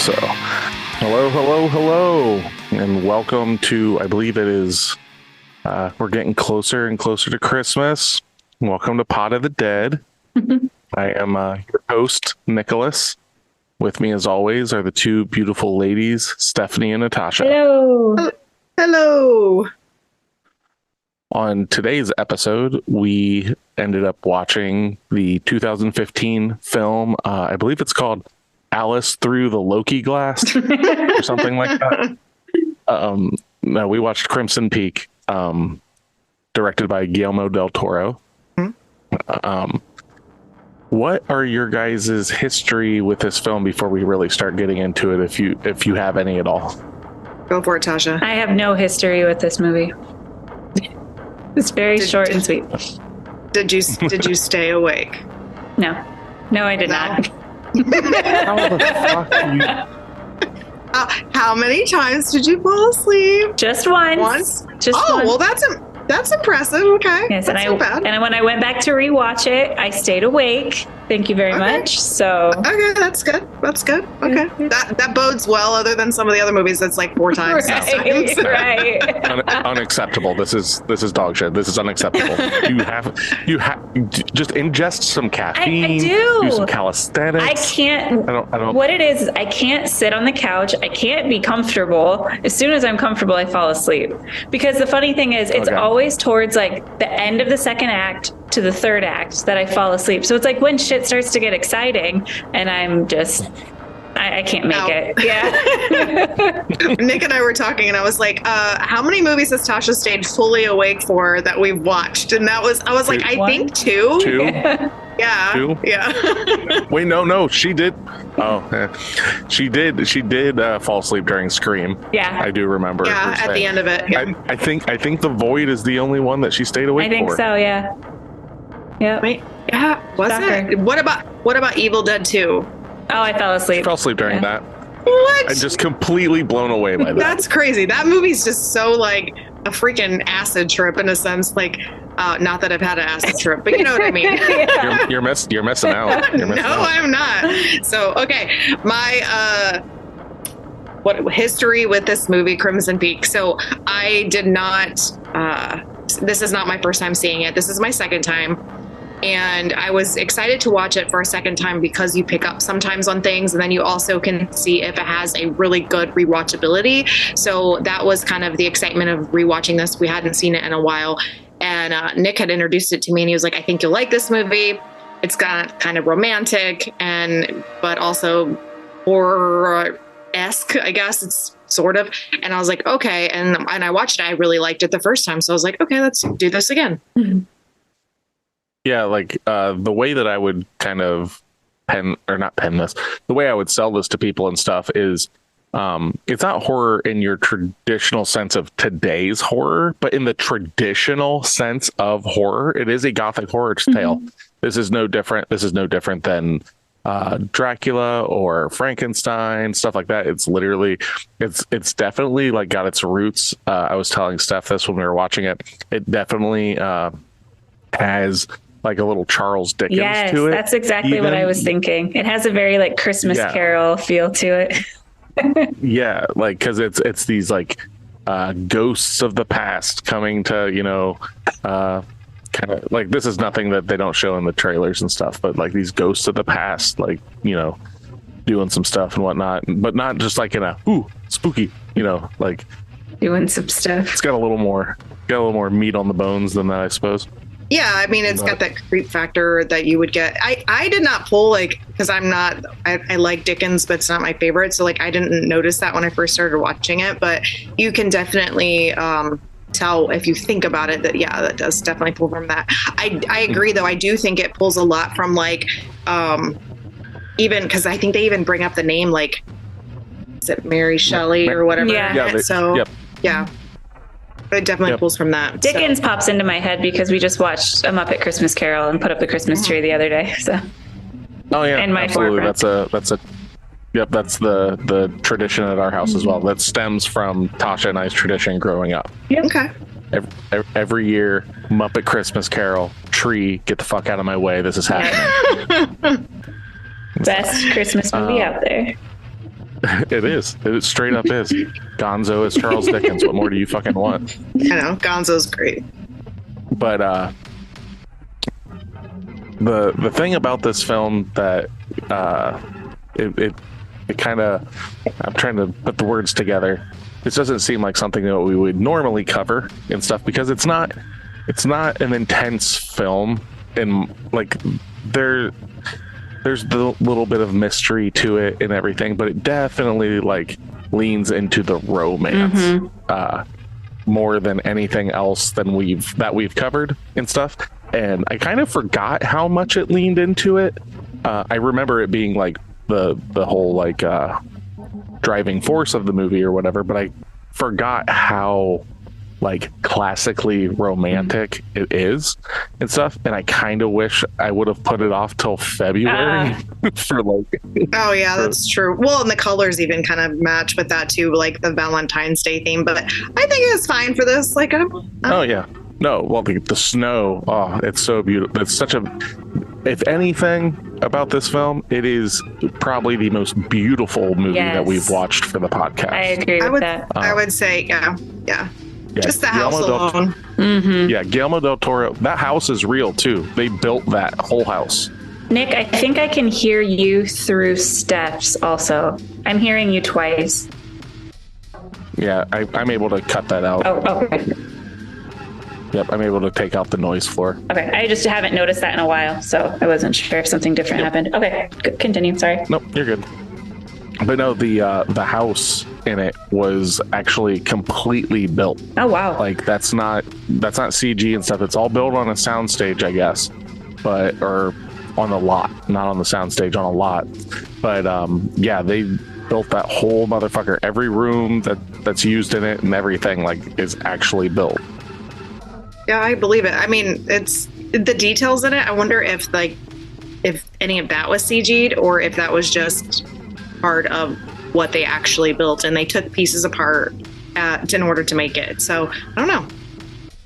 So, hello, and welcome to, I believe it is, we're getting closer and closer to Christmas. Welcome to Pot of the Dead. I am your host, Nicholas. With me, as always, are the two beautiful ladies, Stephanie and Natasha. Hello. Hello. On today's episode, we ended up watching the 2015 film. I believe it's called Alice Through the Loki Glass or something like that. No, we watched Crimson Peak, directed by Guillermo del Toro. What are your guys' history with this film before we really start getting into it, if you have any at all? Go for it, Tasha. I have no history with this movie. It's very short and sweet. Did you stay awake? No, I did not. How the fuck do you... How many times did you fall asleep? Just once. Once? Just once. Well, that's impressive. Okay. Yes, that's not bad. and when I went back to rewatch it, I stayed awake. Thank you very much. So okay, that's good. Okay, that bodes well. Other than some of the other movies, that's like 4 times. Right. Unacceptable. This is dog shit. This is unacceptable. You have just ingest some caffeine. I do some calisthenics. I can't. I don't. What it is, I can't sit on the couch. I can't be comfortable. As soon as I'm comfortable, I fall asleep. Because the funny thing is, it's always towards like the end of the second act to the third act that I fall asleep. So it's like when shit starts to get exciting and I'm just, I can't make it. Yeah. Nick and I were talking and I was like, how many movies has Tasha stayed fully awake for that we've watched? And I was like, I think 2. 2? Yeah. 2? Yeah. Wait, no, she did. Oh, yeah. She did fall asleep during Scream. Yeah. I do remember. Yeah, at the end of it. Yeah. I think The Void is the only one that she stayed awake for. I think so, yeah. Yep. Wait, yeah, was it? What about Evil Dead 2? Oh, I fell asleep. I fell asleep during that. What? I'm just completely blown away by that. That's crazy. That movie's just so like a freaking acid trip in a sense. Like, not that I've had an acid trip, but you know what I mean. Yeah. You're missing out. I'm not. So, okay, my what history with this movie, Crimson Peak. So I did not. This is not my first time seeing it. This is my second time. And I was excited to watch it for a second time because you pick up sometimes on things and then you also can see if it has a really good rewatchability. So that was kind of the excitement of rewatching this. We hadn't seen it in a while. And Nick had introduced it to me and he was like, I think you'll like this movie. It's got kind of romantic but also horror-esque, I guess it's sort of. And I was like, okay. And I watched it. I really liked it the first time. So I was like, okay, let's do this again. Yeah, like the way that I would kind of the way I would sell this to people and stuff is it's not horror in your traditional sense of today's horror, but in the traditional sense of horror, it is a gothic horror tale. This is no different. This is no different than Dracula or Frankenstein, stuff like that. It's literally, it's definitely like got its roots. I was telling Steph this when we were watching it. It definitely has like a little Charles Dickens to it. That's exactly what I was thinking. It has a very like Christmas Carol feel to it. Yeah, like because it's these like ghosts of the past coming to kind of like, this is nothing that they don't show in the trailers and stuff, but like these ghosts of the past, like doing some stuff and whatnot, but not just like in a spooky, like doing some stuff. It's got a little more meat on the bones than that, I suppose. Yeah, I mean, it's got that creep factor that you would get. I did not pull, like, because I like Dickens, but it's not my favorite. So, like, I didn't notice that when I first started watching it. But you can definitely tell if you think about it that, yeah, that does definitely pull from that. I agree, though. I do think it pulls a lot from, like, even because I think they even bring up the name, like, is it Mary Shelley or whatever? Yeah. Yeah. It definitely pulls from that. Dickens pops into my head because we just watched A Muppet Christmas Carol and put up the Christmas tree the other day. So. Oh yeah, in my absolutely. forefront. That's the tradition at our house as well. That stems from Tasha and I's tradition growing up. Yep. Okay. Every year, Muppet Christmas Carol, tree, get the fuck out of my way. This is happening. Best Christmas movie out there. It is. It straight up is. Gonzo is Charles Dickens. What more do you fucking want? I know. Gonzo's great. But the thing about this film that it kind of, I'm trying to put the words together. This doesn't seem like something that we would normally cover and stuff, because it's not an intense film, and like there's the little bit of mystery to it and everything, but it definitely like leans into the romance more than anything else than we've covered and stuff. And I kind of forgot how much it leaned into it. I remember it being like the whole like driving force of the movie or whatever, but I forgot how like classically romantic it is and stuff. And I kind of wish I would have put it off till February for like. Oh yeah, that's true. Well, and the colors even kind of match with that too, like the Valentine's Day theme. But I think it's fine for this. Like, oh yeah, no. Well, the snow. Oh, it's so beautiful. It's such a. If anything about this film, it is probably the most beautiful movie that we've watched for the podcast. I agree with that. I would say, yeah. Yeah, just the house alone. Yeah, Guillermo del Toro. That house is real too. They built that whole house. Nick, I think I can hear you through steps also. I'm hearing you twice. Yeah, I'm able to cut that out. Oh, okay. Yep, I'm able to take out the noise floor. Okay, I just haven't noticed that in a while, so I wasn't sure if something different happened. Okay, continue. Sorry. Nope, you're good. But no, the house in it was actually completely built. Oh wow! Like that's not CG and stuff. It's all built on a soundstage, I guess, or on a lot, not on the soundstage, on a lot. But yeah, they built that whole motherfucker. Every room that's used in it and everything like is actually built. Yeah, I believe it. I mean, it's the details in it. I wonder if any of that was CG'd or if that was just part of what they actually built and they took pieces apart in order to make it. So I don't know.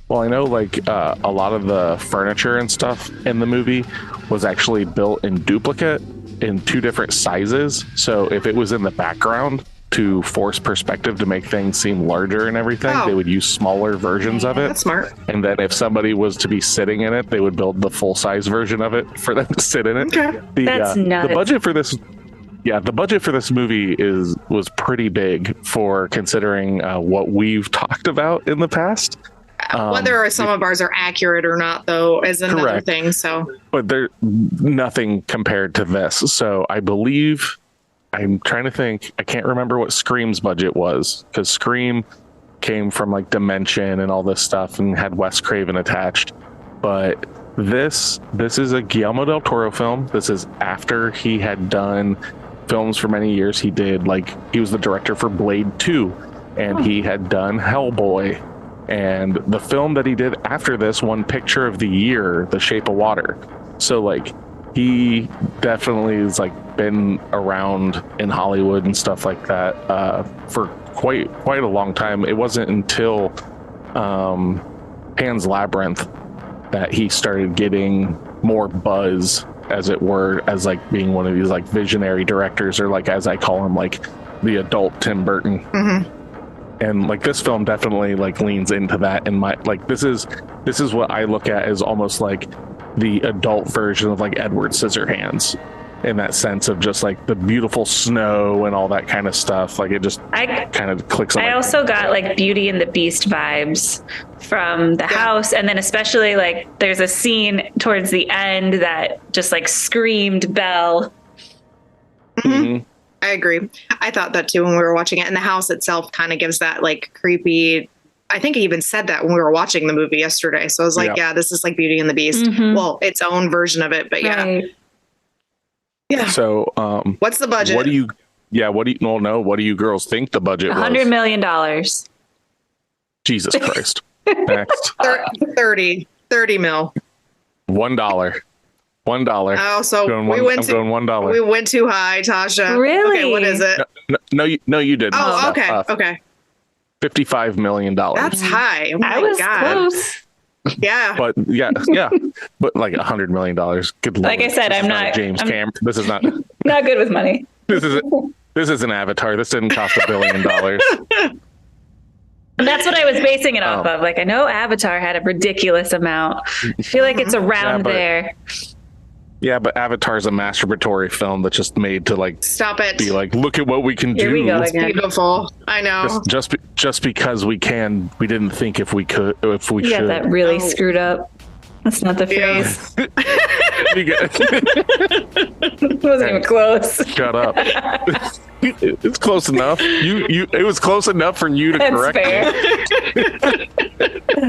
Well, I know like a lot of the furniture and stuff in the movie was actually built in duplicate in 2 different sizes. So if it was in the background to force perspective to make things seem larger and everything, they would use smaller versions of it. That's smart. And then if somebody was to be sitting in it, they would build the full size version of it for them to sit in it. Okay. That's nuts. The budget for this. Yeah, the budget for this movie was pretty big for considering what we've talked about in the past. Whether some of ours are accurate or not, though, is another thing. So, but they're nothing compared to this. So I believe. I'm trying to think. I can't remember what Scream's budget was because Scream came from like Dimension and all this stuff and had Wes Craven attached. But this is a Guillermo del Toro film. This is after he had done films for many years. He was the director for Blade 2 and he had done Hellboy. And the film that he did after this won Picture of the Year, The Shape of Water. So like he definitely has like been around in Hollywood and stuff like that for quite a long time. It wasn't until Pan's Labyrinth that he started getting more buzz, as it were, as like being one of these like visionary directors, or like as I call him, like the adult Tim Burton. And like this film definitely like leans into that. And my like this is what I look at as almost like the adult version of like Edward Scissorhands, in that sense of just like the beautiful snow and all that kind of stuff. Like it just kind of clicks on. I also got like Beauty and the Beast vibes from the house, and then especially like there's a scene towards the end that just like screamed Belle. I agree. I thought that too when we were watching it, and the house itself kind of gives that like creepy. I think I even said that when we were watching the movie yesterday. So I was like, yeah, this is like Beauty and the Beast. Well, its own version of it, but yeah. Right. Yeah. So, what's the budget? What do you girls think the budget was? $100 million. Jesus Christ. Next. 30 mil. $1. Oh, so going $1. We went too high, Tasha. Really? Okay, what is it? No, you didn't. Oh, okay. Okay. $55 million. That's high. Oh my God. Close. Yeah. But yeah. But like $100 million. Good Lord. Like I said, I'm not James Cameron. This is not not good with money. This This isn't Avatar. This didn't cost $1 billion. And that's what I was basing it off of. Like, I know Avatar had a ridiculous amount. I feel like it's around there. Yeah, but Avatar's a masturbatory film that's just made to like stop it. Be like, look at what we can do. Here we go it's again. Beautiful. I know. Just because we can, we didn't think if we could, if we should. Yeah, that really screwed up. That's not the phrase. It wasn't even close. Shut up. It's close enough. It was close enough for you to That's correct fair.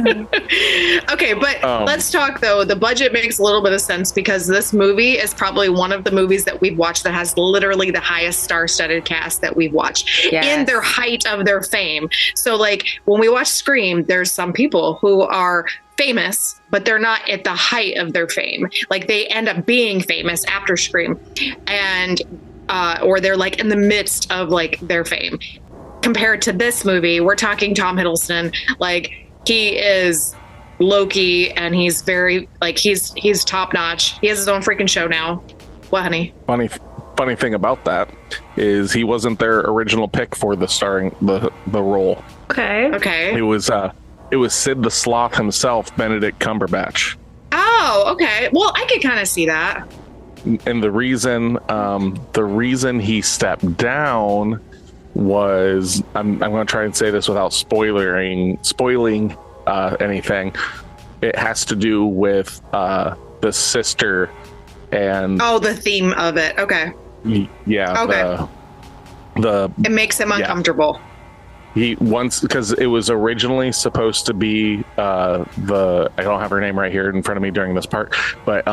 me. Okay, but let's talk though. The budget makes a little bit of sense because this movie is probably one of the movies that we've watched that has literally the highest star-studded cast that we've watched in their height of their fame. So like when we watch Scream, there's some people who are famous, but they're not at the height of their fame. Like they end up being famous after Scream, and or they're like in the midst of like their fame. Compared to this movie, we're talking Tom Hiddleston. Like he is Loki, and he's very like he's top notch. He has his own freaking show now. What, honey? Funny thing about that is he wasn't their original pick for the role. Okay. It was Sid the Sloth himself, Benedict Cumberbatch. Oh, okay. Well, I could kind of see that. And the reason he stepped down was I'm going to try and say this without spoiling anything. It has to do with the sister and the theme of it. Okay. Yeah. Okay. It makes him uncomfortable. Because it was originally supposed to be I don't have her name right here in front of me during this part, but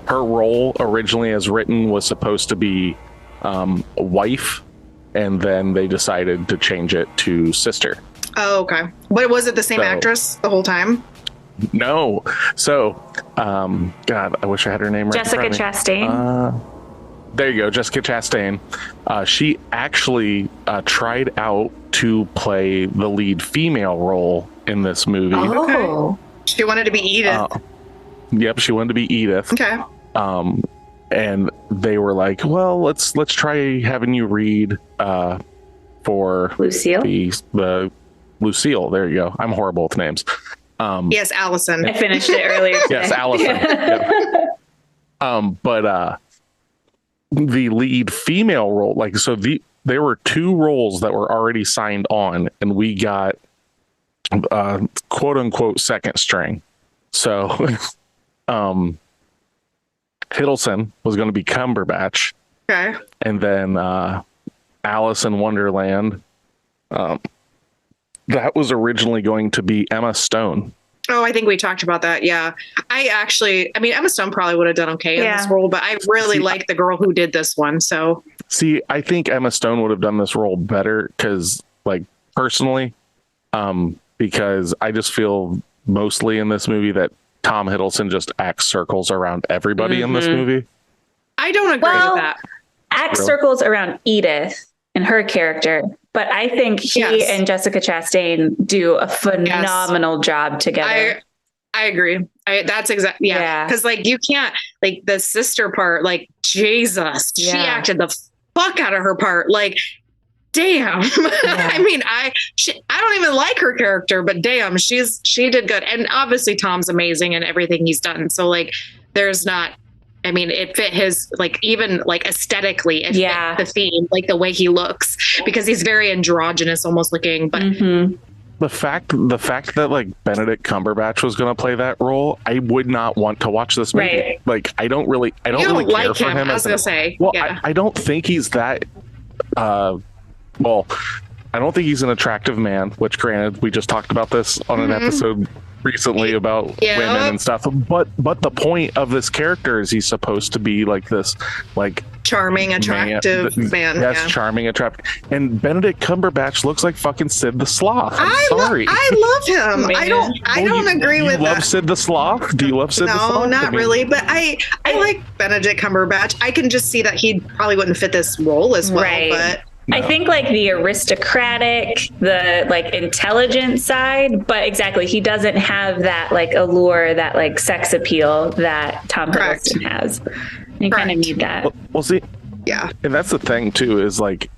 her role originally as written was supposed to be a wife, and then they decided to change it to sister. Oh, okay. But was it the same actress the whole time? No. So, God, I wish I had her name right. Jessica Chastain. There you go, Jessica Chastain. She actually tried out to play the lead female role in this movie. Oh. Okay. She wanted to be Edith. Yep, she wanted to be Edith. Okay. And they were like, well, let's try having you read for Lucille. The Lucille. There you go. I'm horrible with names. Yes, Allison. I finished it earlier today. Yes, Allison. Yep. But the lead female role, like, so there were two roles that were already signed on, and we got quote unquote second string. So Hiddleston was going to be Cumberbatch. Okay. And then Alice in Wonderland, that was originally going to be Emma Stone. Oh, I think we talked about that. Yeah. Emma Stone probably would have done okay in this role, but I really like the girl who did this one. So I think Emma Stone would have done this role better because, like, personally, because I just feel mostly in this movie that Tom Hiddleston just acts circles around everybody in this movie. I don't agree with that. Acts circles around Edith and her character. But I think he and Jessica Chastain do a phenomenal job together. I agree. That's exactly. Yeah. Because like you can't, like, the sister part, like, Jesus, she acted the fuck out of her part. Like, damn. I mean, I don't even like her character, but damn, she did good. And obviously Tom's amazing in everything he's done. So like, it fit his, like, even like aesthetically, it fit the theme, like the way he looks, because he's very androgynous almost looking. But the fact that like Benedict Cumberbatch was going to play that role, I would not want to watch this movie. Right. Like, I don't really care like for him. I was going to say, I don't think he's that. Well, I don't think he's an attractive man. Which, granted, we just talked about this on an episode recently about women and stuff, but the point of this character is he's supposed to be like this, like, charming, attractive man. Yes, charming, attractive. And Benedict Cumberbatch looks like fucking Sid the Sloth. I'm sorry. I love him. I don't agree with that. You love Sid the Sloth? Do you love Sid the Sloth? No, not really. But I like Benedict Cumberbatch. I can just see that he probably wouldn't fit this role as well. Right. But I think like the aristocratic, the like intelligent side, but exactly, he doesn't have that like allure, that like sex appeal that Tom Hiddleston has. You kind of need that. Well, see, Yeah. And that's the thing too, is like,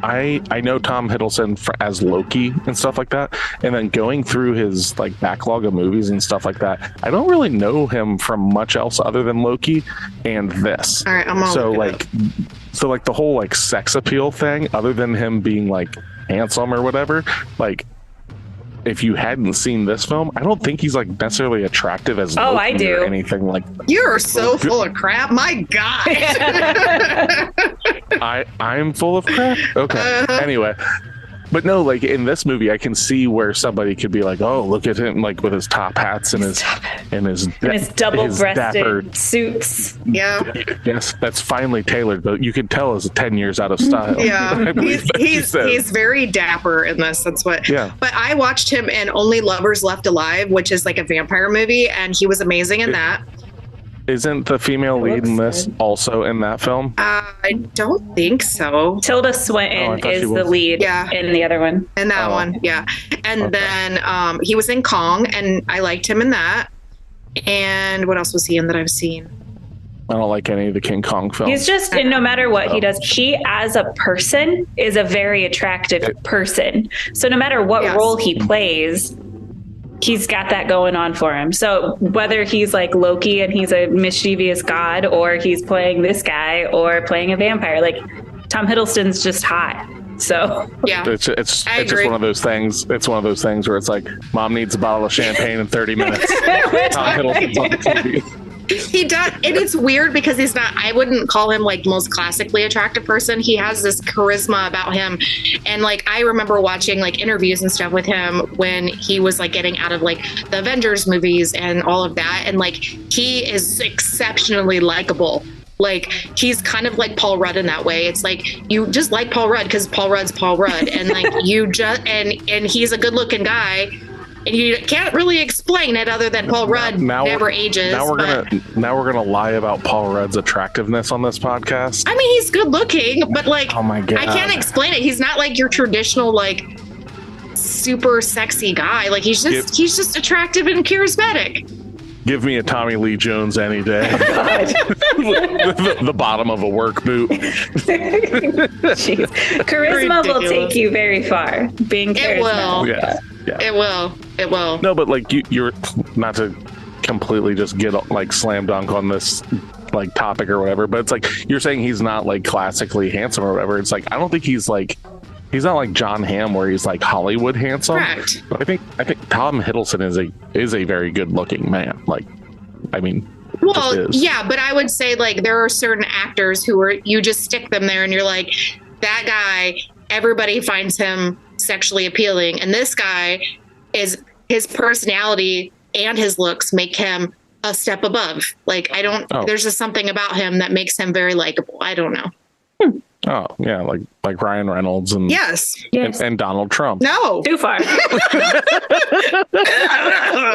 I know Tom Hiddleston as Loki and stuff like that, and then going through his like backlog of movies and stuff like that, I don't really know him from much else other than Loki and this. All right, I'm all so like the whole like sex appeal thing, other than him being like handsome or whatever, like if you hadn't seen this film, I don't think he's like necessarily attractive as Loki I do. or anything like. You're so full of crap. My God. I'm full of crap. Okay. Anyway, but no, like in this movie, I can see where somebody could be like, "Oh, look at him!" Like with his top hats and his double-breasted dapper suits. Yeah. Yes, that's finely tailored, but you can tell it's 10 years out of style. Yeah. He's very dapper in this. That's what. Yeah. But I watched him in Only Lovers Left Alive, which is like a vampire movie, and he was amazing in that. Isn't the female lead in this also in that film? I don't think so. Tilda Swinton is the lead in the other one. In that one, yeah. And then he was in Kong, and I liked him in that. And what else was he in that I've seen? I don't like any of the King Kong films. He's just, and no matter what he does, he as a person is a very attractive person. So no matter what role he plays, he's got that going on for him. So whether he's like Loki and he's a mischievous god, or he's playing this guy or playing a vampire, like Tom Hiddleston's just hot. So yeah, it's just one of those things. It's one of those things where it's like, mom needs a bottle of champagne in 30 minutes. Tom Hiddleston's on the TV. He does, and it's weird because he's not, I wouldn't call him like the most classically attractive person. He has this charisma about him, and like I remember watching like interviews and stuff with him when he was like getting out of like the Avengers movies and all of that, and like he is exceptionally likable. Like he's kind of like Paul Rudd in that way. It's like you just like Paul Rudd because Paul Rudd's Paul Rudd, and like you just and he's a good looking guy. And you can't really explain it other than Paul Rudd never ages. Now we're gonna lie about Paul Rudd's attractiveness on this podcast. I mean, he's good looking, but like, oh my God, I can't explain it. He's not like your traditional like super sexy guy. Like he's just attractive and charismatic. Give me a Tommy Lee Jones any day. the bottom of a work boot. Jeez. Charisma will take you very far. Being charismatic. It will. Yeah. It will. It will. No, but like you're not to completely just get like slam dunk on this like topic or whatever, but it's like you're saying he's not like classically handsome or whatever. It's like I don't think he's not like John Hamm where he's like Hollywood handsome. Correct. But I think Tom Hiddleston is a very good looking man. Like, I mean, well, yeah, but I would say like there are certain actors who are, you just stick them there and you're like, that guy, everybody finds him sexually appealing, and this guy is, his personality and his looks make him a step above. Like there's just something about him that makes him very likable. I don't know. Oh yeah, like Ryan Reynolds and and Donald Trump. No, too far.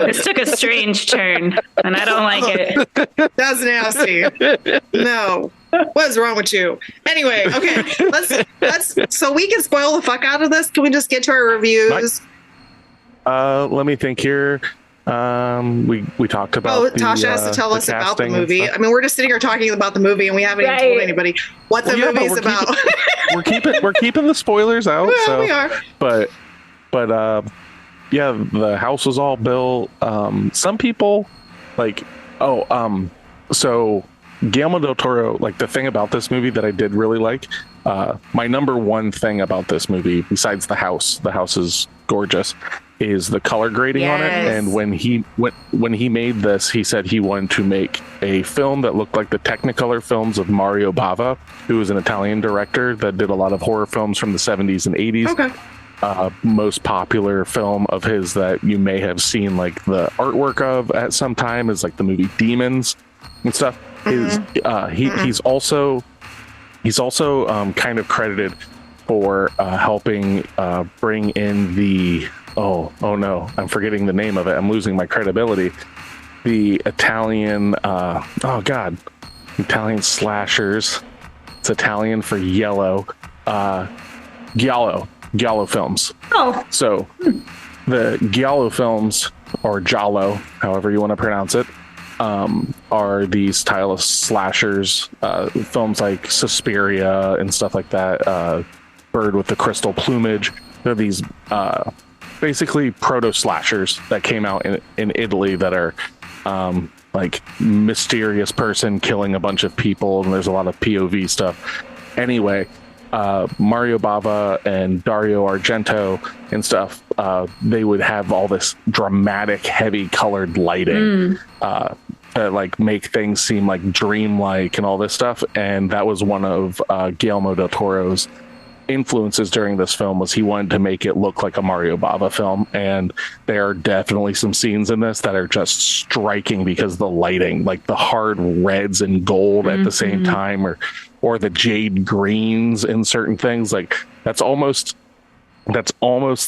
This took a strange turn, and I don't like it. That's nasty. No, what is wrong with you? Anyway, okay, let's so we can spoil the fuck out of this. Can we just get to our reviews? Let me think here. We talked about. Tasha has to tell us about the movie. I mean, we're just sitting here talking about the movie, and we haven't even told anybody what the movie's about. We're keeping the spoilers out. Yeah, so, we are. But yeah, the house was all built. Some people so Guillermo del Toro. Like the thing about this movie that I did really like. My number one thing about this movie, besides the house is gorgeous, is the color grading on it. And when he made this, he said he wanted to make a film that looked like the Technicolor films of Mario Bava, who was an Italian director that did a lot of horror films from the 70s and 80s. Okay. Most popular film of his that you may have seen like the artwork of at some time is like the movie Demons and stuff. He's also kind of credited for helping bring in the oh no, I'm forgetting the name of it. I'm losing my credibility. The Italian Italian slashers. It's Italian for yellow. Giallo films. Oh. So the Giallo films, or Giallo, however you want to pronounce it, are these style of slashers, films like Suspiria and stuff like that, Bird with the Crystal Plumage. They're these basically proto slashers that came out in Italy that are like mysterious person killing a bunch of people, and there's a lot of POV stuff. Anyway, Mario Bava and Dario Argento and stuff, they would have all this dramatic, heavy colored lighting that like make things seem like dreamlike and all this stuff. And that was one of Guillermo del Toro's influences during this film, was he wanted to make it look like a Mario Bava film. And there are definitely some scenes in this that are just striking because of the lighting, like the hard reds and gold at the same time, or the jade greens in certain things. Like that's almost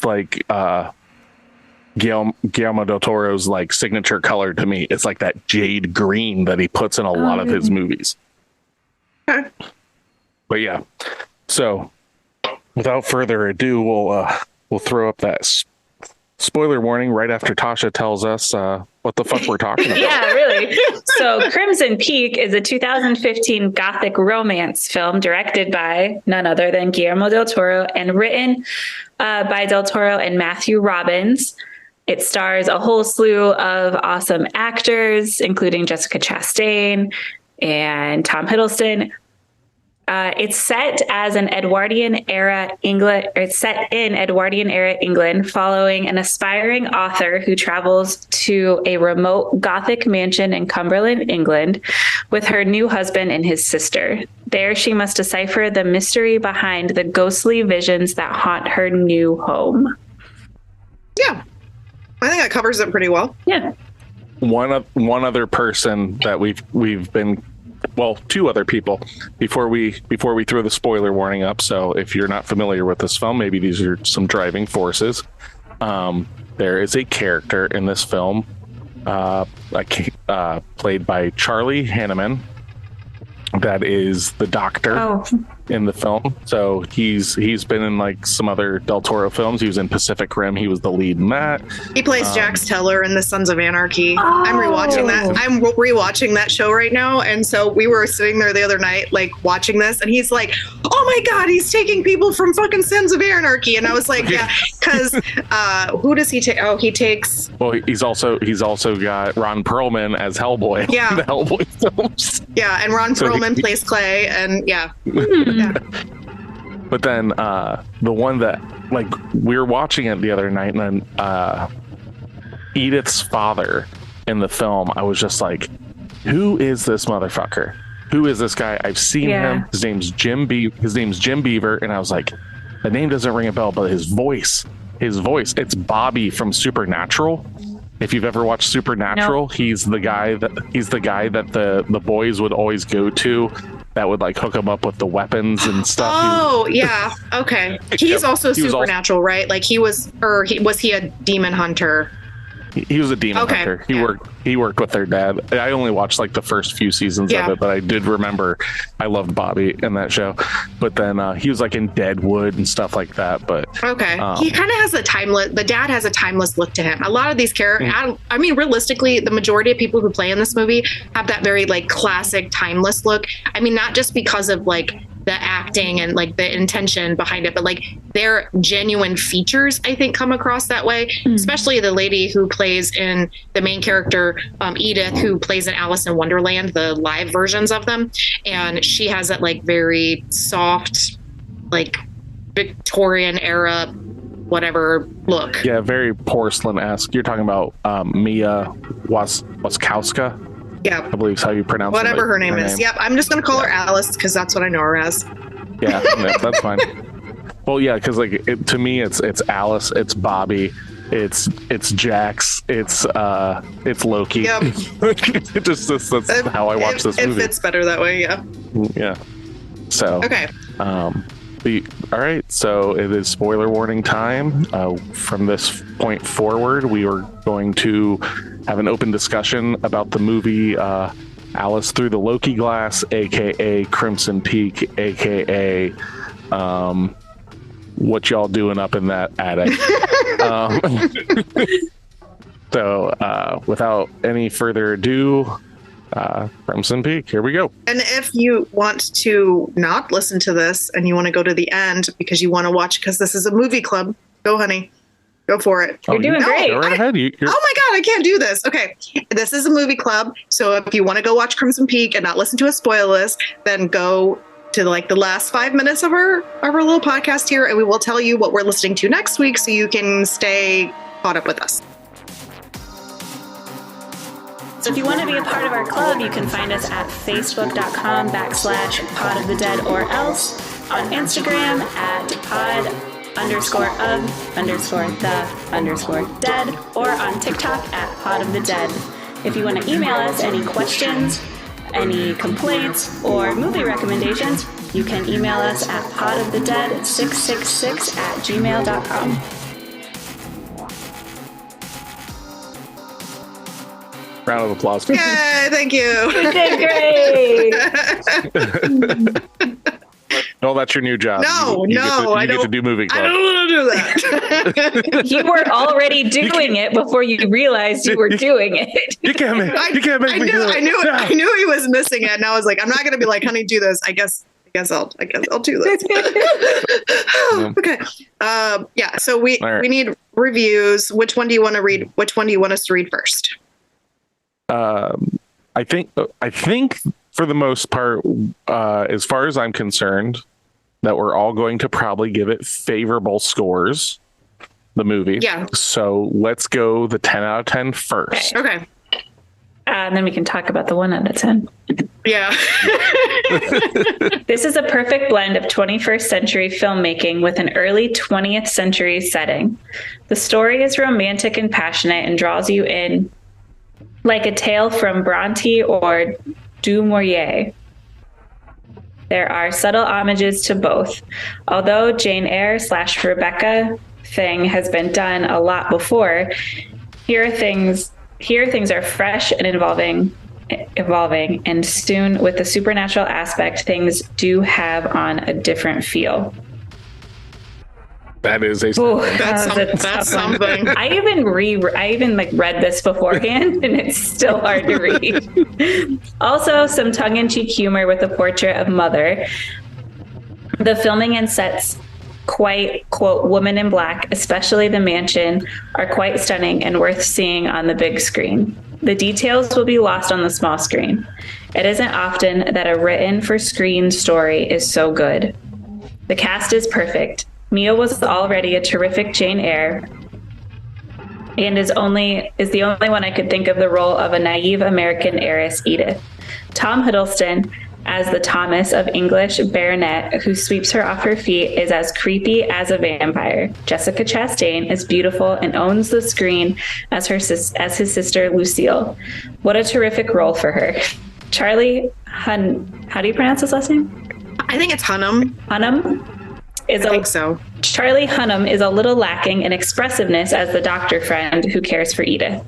like Guillermo del Toro's like signature color to me. It's like that jade green that he puts in a lot of his movies. But yeah, so without further ado, we'll throw up that spoiler warning right after Tasha tells us what the fuck we're talking about. Yeah, really. So Crimson Peak is a 2015 gothic romance film directed by none other than Guillermo del Toro and written by del Toro and Matthew Robbins. It stars a whole slew of awesome actors, including Jessica Chastain and Tom Hiddleston. It's set as an Edwardian era England. It's set in Edwardian era England, following an aspiring author who travels to a remote Gothic mansion in Cumberland, England, with her new husband and his sister. There, she must decipher the mystery behind the ghostly visions that haunt her new home. Yeah, I think that covers it pretty well. Yeah. One other person that we've been. Well, two other people before we throw the spoiler warning up. So if you're not familiar with this film, maybe these are some driving forces. There is a character in this film played by Charlie Hanneman that is the doctor in the film. So he's been in like some other Del Toro films. He was in Pacific Rim. He was the lead in that. He plays Jax Teller in the Sons of Anarchy. I'm rewatching that. I'm rewatching that show right now. And so we were sitting there the other night, like watching this, and he's like, "Oh my God, he's taking people from fucking Sons of Anarchy." And I was like, "Yeah," because who does he take? Oh, he takes. Well, he's also got Ron Perlman as Hellboy. Yeah, in the Hellboy films. Yeah, and Ron Perlman plays Clay, and yeah. Yeah. But then the one that, like, we were watching it the other night, and then Edith's father in the film, I was just like, who is this motherfucker? Who is this guy? I've seen him. His name's Jim Beaver, and I was like, the name doesn't ring a bell, but his voice, it's Bobby from Supernatural. If you've ever watched Supernatural, he's the guy that the boys would always go to that would like hook him up with the weapons and stuff. Oh, yeah. Okay. He's also Supernatural, right? Like was he a demon hunter? He was a demon hunter. He worked with their dad. I only watched like the first few seasons of it, but I did remember I loved Bobby in that show. But then he was like in Deadwood and stuff like that. But he kind of has the dad has a timeless look to him. A lot of these characters, I mean, realistically, the majority of people who play in this movie have that very like classic timeless look. I mean, not just because of like the acting and like the intention behind it, but like their genuine features, I think, come across that way. Especially the lady who plays in the main character, Edith, who plays in Alice in Wonderland, the live versions of them, and she has that like very soft, like Victorian era, whatever look. Yeah, very porcelain-esque. You're talking about Mia Wasikowska. Yeah, I believe is how you pronounce whatever her name is. Yep, I'm just gonna call her Alice because that's what I know her as. Yeah, that's fine. Well, yeah, because like to me, it's Alice, it's Bobby, it's Jax, it's Loki. Yep. That's how I watch this movie. It fits better that way. Yeah. Yeah. So okay. All right, so it is spoiler warning time. From this point forward, we are going to have an open discussion about the movie Alice Through the Loki Glass, aka Crimson Peak, aka what y'all doing up in that attic. So without any further ado, Crimson Peak, here we go. And if you want to not listen to this and you want to go to the end because you want to watch, because this is a movie club, go, honey. Go for it. You're doing great. Go right ahead. Oh my God, I can't do this. Okay. This is a movie club. So if you want to go watch Crimson Peak and not listen to a spoiler list, then go to like the last 5 minutes of our little podcast here, and we will tell you what we're listening to next week so you can stay caught up with us. So if you want to be a part of our club, you can find us at facebook.com/pod of the dead or else, on Instagram at pod_of_the_dead, or on TikTok at pod of the dead. If you want to email us any questions, any complaints, or movie recommendations, you can email us at podofthedead666@gmail.com. Round of applause. Yay, thank you. You did great. No, that's your new job. No, you I get don't. to do movie club. I don't want to do that. You were already doing it before you realized you were doing it. You can't make me do it. I knew he was missing it, and I was like, I'm not going to be like, honey, do this. I guess I'll do this. Okay. Yeah. So we need reviews. Which one do you want to read? Which one do you want us to read first? I think for the most part, as far as I'm concerned, that we're all going to probably give it favorable scores. The movie. Yeah. So let's go the 10 out of 10 first. Okay. And then we can talk about the 1 out of 10. Yeah. This is a perfect blend of 21st century filmmaking with an early 20th century setting. The story is romantic and passionate and draws you in like a tale from Bronte or Du Maurier. There are subtle homages to both. Although Jane Eyre / Rebecca thing has been done a lot before, here things are fresh and evolving, and soon with the supernatural aspect, things do have on a different feel. That is that's something. I even read this beforehand, and it's still hard to read. Also, some tongue-in-cheek humor with the portrait of Mother. The filming and sets, quite, quote, woman in black, especially the mansion, are quite stunning and worth seeing on the big screen. The details will be lost on the small screen. It isn't often that a written-for-screen story is so good. The cast is perfect. Mia was already a terrific Jane Eyre, and is the only one I could think of the role of a naive American heiress, Edith. Tom Hiddleston, as the Thomas of English baronet who sweeps her off her feet, is as creepy as a vampire. Jessica Chastain is beautiful and owns the screen as his sister Lucille. What a terrific role for her. Charlie how do you pronounce his last name? I think it's Hunnam. I think so. Charlie Hunnam is a little lacking in expressiveness as the doctor friend who cares for Edith.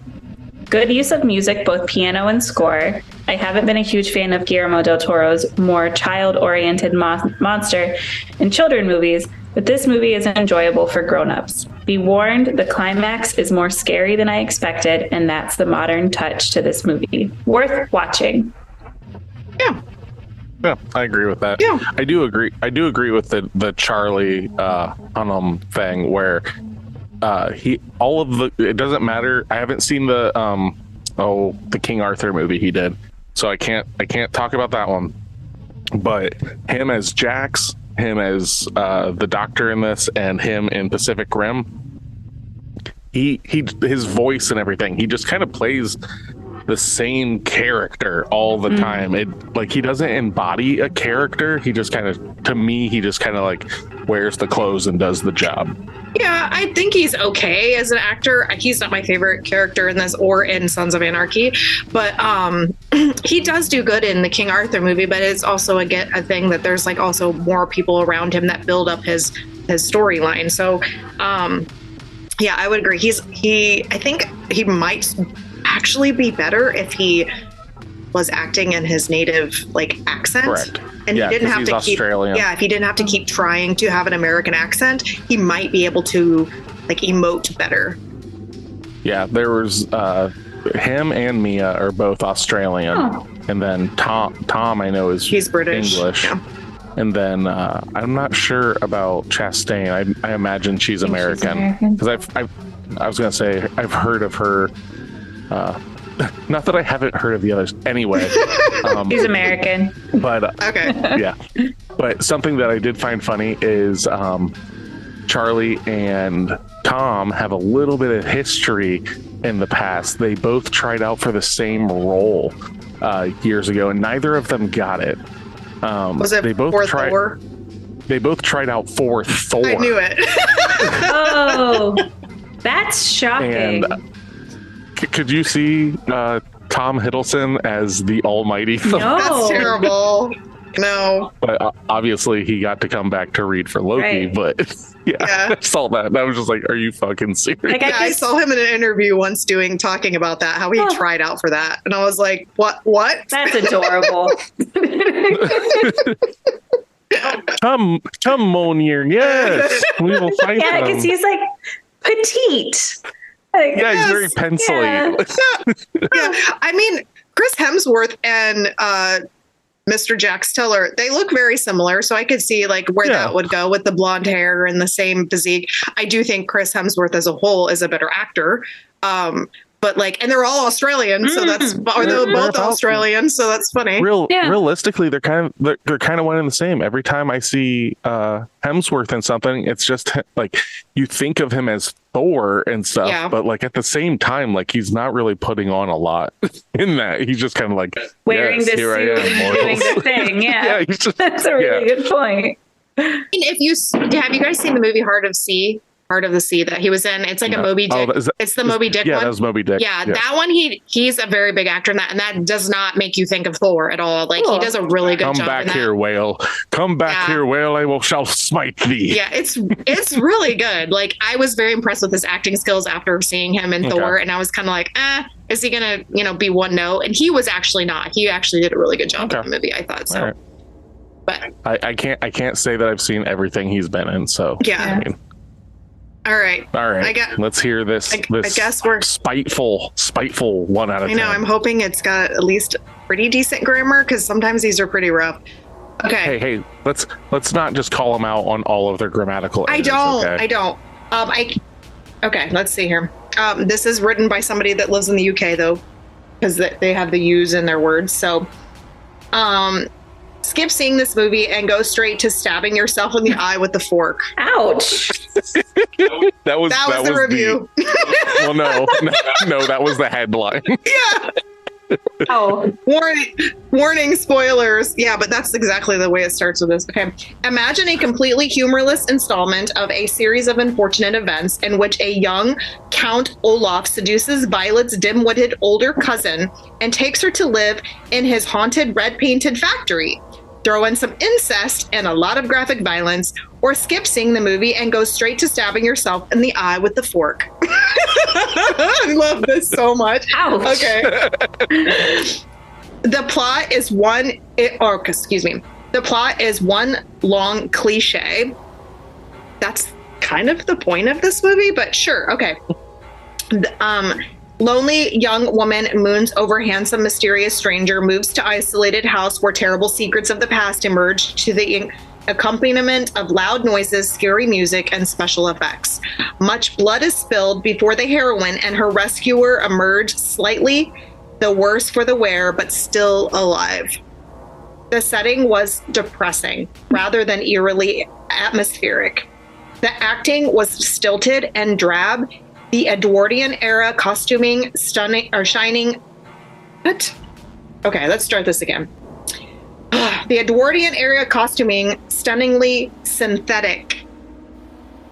Good use of music, both piano and score. I haven't been a huge fan of Guillermo del Toro's more child-oriented monster and children movies, but this movie is enjoyable for grown-ups. Be warned, the climax is more scary than I expected, and that's the modern touch to this movie. Worth watching. Yeah, I agree with that. Yeah, I do agree with the Charlie Hunnam thing where it doesn't matter. I haven't seen the King Arthur movie he did, so I can't talk about that one. But him as Jax, him as the Doctor in this, and him in Pacific Rim, his voice and everything, he just kind of plays the same character all the time. He doesn't embody a character. He just kind of like wears the clothes and does the job. Yeah, I think he's okay as an actor. He's not my favorite character in this or in Sons of Anarchy, but he does do good in the King Arthur movie. But it's also a thing that there's like also more people around him that build up his storyline. So yeah, I would agree. I think he might actually be better if he was acting in his native accent. Correct. And he didn't have to Australian. If he didn't have to keep trying to have an American accent, he might be able to emote better. Yeah, there was him and Mia are both Australian, and then Tom I know is He's British. English, Yeah. and then I'm not sure about Chastain. I imagine she's American because I was gonna say I've heard of her. Not that I haven't heard of the others. Anyway, He's American. but Okay. yeah. But something that I did find funny is Charlie and Tom have a little bit of history in the past. They both tried out for the same role years ago, and neither of them got it. Was it they both for tried, Thor? They both tried out for Thor. I knew it. Oh, that's shocking. And could you see Tom Hiddleston as the Almighty Thor? No. That's terrible. No. But obviously he got to come back to read for Loki. Right. But yeah, I saw that. I was just like, are you fucking serious? Like, Yeah, I saw him in an interview once talking about that, how he tried out for that. And I was like, what? That's adorable. Come on here. Yes. We will fight Yeah, them. because he's like petite. Like, Yeah, he's very pencily. Yeah. Yeah. I mean, Chris Hemsworth and Mr. Jax Teller, they look very similar. So I could see like where that would go with the blonde hair and the same physique. I do think Chris Hemsworth as a whole is a better actor. But like, and they're all Australian, so that's, or they're both Australian, so that's funny. Realistically, they're kind of one and the same. Every time I see Hemsworth in something, it's just like you think of him as Thor and stuff, but like at the same time, like he's not really putting on a lot in that. He's just kind of like wearing this suit and doing the thing. Yeah, that's a really good point. And have you guys seen the movie Heart of the Sea that he was in? It's like a Moby Dick. It's the Moby Dick one. Yeah, that was Moby Dick. Yeah, that one, he's a very big actor in that, and that does not make you think of Thor at all. Like, he does a really good job. Come back here, whale. Come back here, whale. I shall smite thee. Yeah, it's really good. Like, I was very impressed with his acting skills after seeing him in Thor, and I was kind of like, is he gonna, be one note? And he was actually not. He actually did a really good job in the movie, I thought. So, but I can't say that I've seen everything he's been in. So yeah. I mean, All right. Let's hear this. I guess we're spiteful 1 out of 10. I know. I'm hoping it's got at least pretty decent grammar, because sometimes these are pretty rough. Okay. Hey, let's not just call them out on all of their grammatical errors. I don't. Okay. Let's see here. This is written by somebody that lives in the UK though, because they have the U's in their words. So, skip seeing this movie and go straight to stabbing yourself in the eye with the fork. Ouch. that was the review. Well, no, that was the headline. Yeah. Oh. Warning, spoilers. Yeah, but that's exactly the way it starts with this. Okay. Imagine a completely humorless installment of a series of unfortunate events in which a young Count Olaf seduces Violet's dim-witted older cousin and takes her to live in his haunted red-painted factory. Throw in some incest and a lot of graphic violence, or skip seeing the movie and go straight to stabbing yourself in the eye with the fork. I love this so much. Ouch. Okay. The plot is one long cliche. That's kind of the point of this movie, but sure. Okay. Lonely young woman moons over handsome, mysterious stranger, moves to isolated house where terrible secrets of the past emerge to the accompaniment of loud noises, scary music, and special effects. Much blood is spilled before the heroine and her rescuer emerge slightly the worse for the wear, but still alive. The setting was depressing rather than eerily atmospheric. The acting was stilted and drab. The Edwardian era costuming shining. What? Okay, let's start this again. The Edwardian era costuming stunningly synthetic.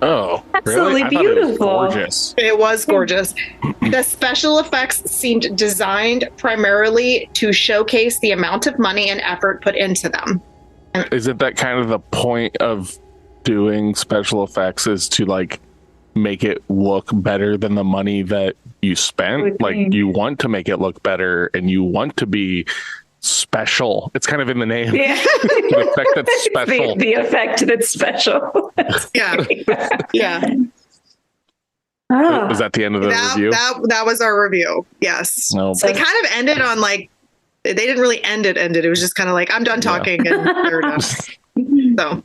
Oh, absolutely really? beautiful. It was gorgeous. It was gorgeous. The special effects seemed designed primarily to showcase the amount of money and effort put into them. Isn't that kind of the point of doing special effects, is to like make it look better than the money that you spent? Like, you want to make it look better and you want to be special. It's kind of in the name. Yeah. The effect that's special. The effect that's special. Yeah. Yeah. Oh. Was that the end of the review? That was our review. Yes. No. They kind of ended on like, they didn't really end it. It was just kind of like, I'm done talking and they're done. So.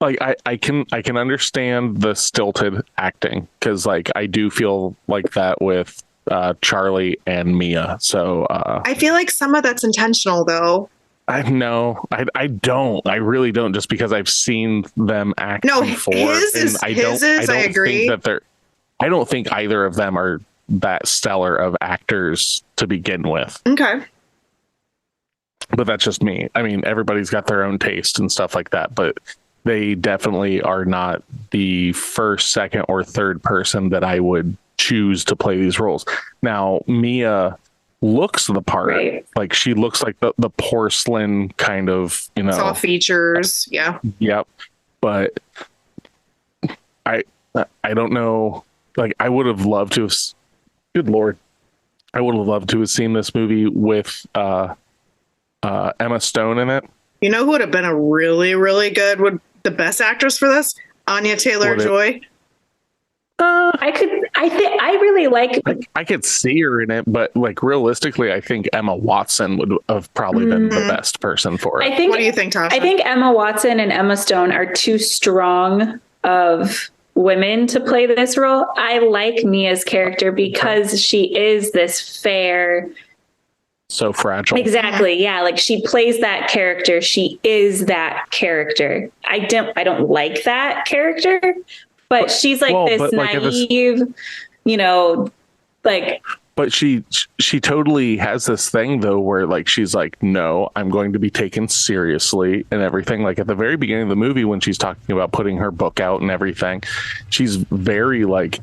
Like I can understand the stilted acting because like I do feel like that with Charlie and Mia. So I feel like some of that's intentional though. I don't. I really don't, just because I've seen them act before. I agree. I don't think either of them are that stellar of actors to begin with. Okay. But that's just me. I mean, everybody's got their own taste and stuff like that, but they definitely are not the first, second, or third person that I would choose to play these roles. Now, Mia looks the part. Right. Like she looks like the porcelain kind of, soft features. Yeah. Yep. But I don't know. Like I would have loved to have. Good Lord. I would have loved to have seen this movie with Emma Stone in it. You know who would have been a really, really good, the best actress for this? Anya Taylor-Joy. I really like. I could see her in it, but like realistically, I think Emma Watson would have probably been the best person for it. What do you think, Tasha? I think Emma Watson and Emma Stone are too strong of women to play this role. I like Mia's character because she is this fair. So fragile. Exactly. Yeah. Like she plays that character. She is that character. I don't like that character, but she's like this naive, But she totally has this thing though, where like, she's like, no, I'm going to be taken seriously and everything. Like at the very beginning of the movie, when she's talking about putting her book out and everything, she's very like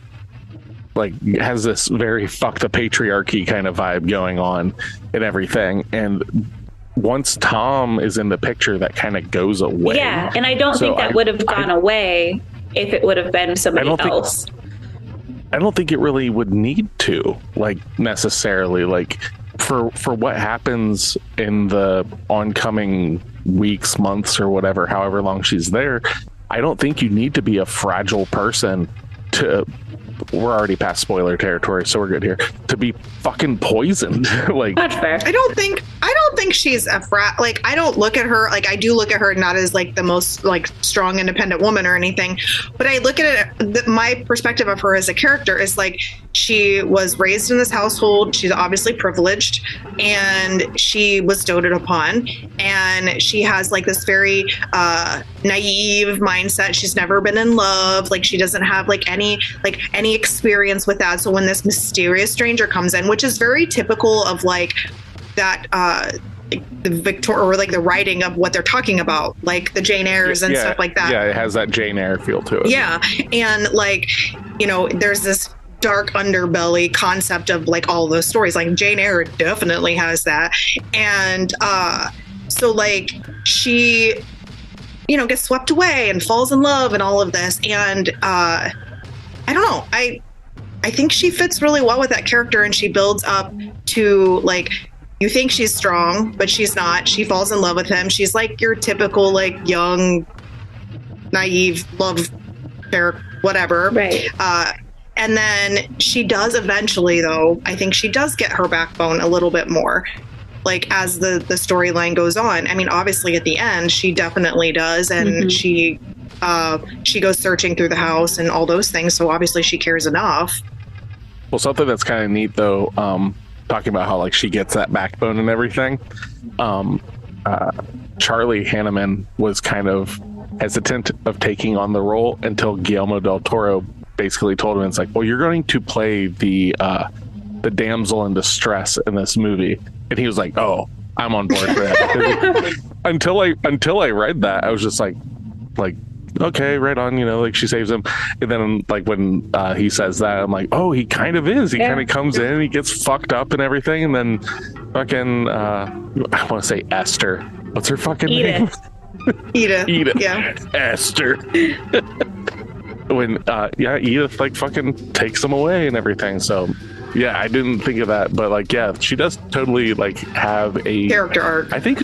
has this very fuck the patriarchy kind of vibe going on and everything. And once Tom is in the picture, that kind of goes away. Yeah. And I don't think that would have gone away if it would have been somebody else. I don't think it really would need to, like, necessarily, like, for what happens in the oncoming weeks, months, or whatever, however long she's there. I don't think you need to be a fragile person to. We're already past spoiler territory, so we're good here. To be fucking poisoned, like that's fair. I don't think she's a like. I don't look at her like I do look at her not as like the most like strong, independent woman or anything, but I look at it. My perspective of her as a character is like she was raised in this household. She's obviously privileged, and she was doted upon, and she has like this very naive mindset. She's never been in love. Like she doesn't have like any experience with that. So when this mysterious stranger comes in, which is very typical of like that the Victoria or like the writing of what they're talking about, like the Jane Eyres and stuff like that. Yeah, it has that Jane Eyre feel to it. Yeah, and like there's this dark underbelly concept of like all those stories. Like Jane Eyre definitely has that, and so like she gets swept away and falls in love and all of this, and I don't know. I think she fits really well with that character, and she builds up to like, you think she's strong, but she's not. She falls in love with him. She's like your typical like young, naive love affair, whatever. Right. And then she does eventually, though, I think she does get her backbone a little bit more, like as the storyline goes on. I mean, obviously at the end, she definitely does. And she goes searching through the house and all those things. So obviously she cares enough. Well, something that's kind of neat, though, talking about how like she gets that backbone and everything. Charlie Hanneman was kind of hesitant of taking on the role until Guillermo del Toro basically told him, it's like, well, you're going to play the damsel in distress in this movie. And he was like, oh, I'm on board for that. until I read that, I was just like, okay, right on, like she saves him. And then like when he says that, I'm like, oh, he kind of is. He kind of comes in, he gets fucked up and everything. And then fucking, I want to say Esther. What's her fucking name? Edith. Yeah. Esther. When Edith like fucking takes him away and everything. So Yeah, I didn't think of that, but like, yeah, she does totally like have a character arc. I think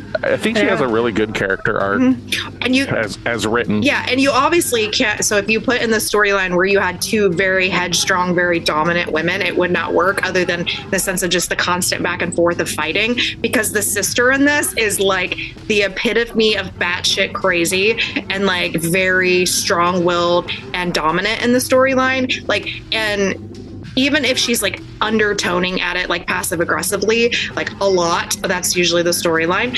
she has a really good character arc, and you as written. Yeah, and you obviously can't. So if you put in the storyline where you had two very headstrong, very dominant women, it would not work. Other than the sense of just the constant back and forth of fighting, because the sister in this is like the epitome of batshit crazy and like very strong-willed and dominant in the storyline. Like, and even if she's like undertoning at it, like passive aggressively, like a lot, that's usually the storyline.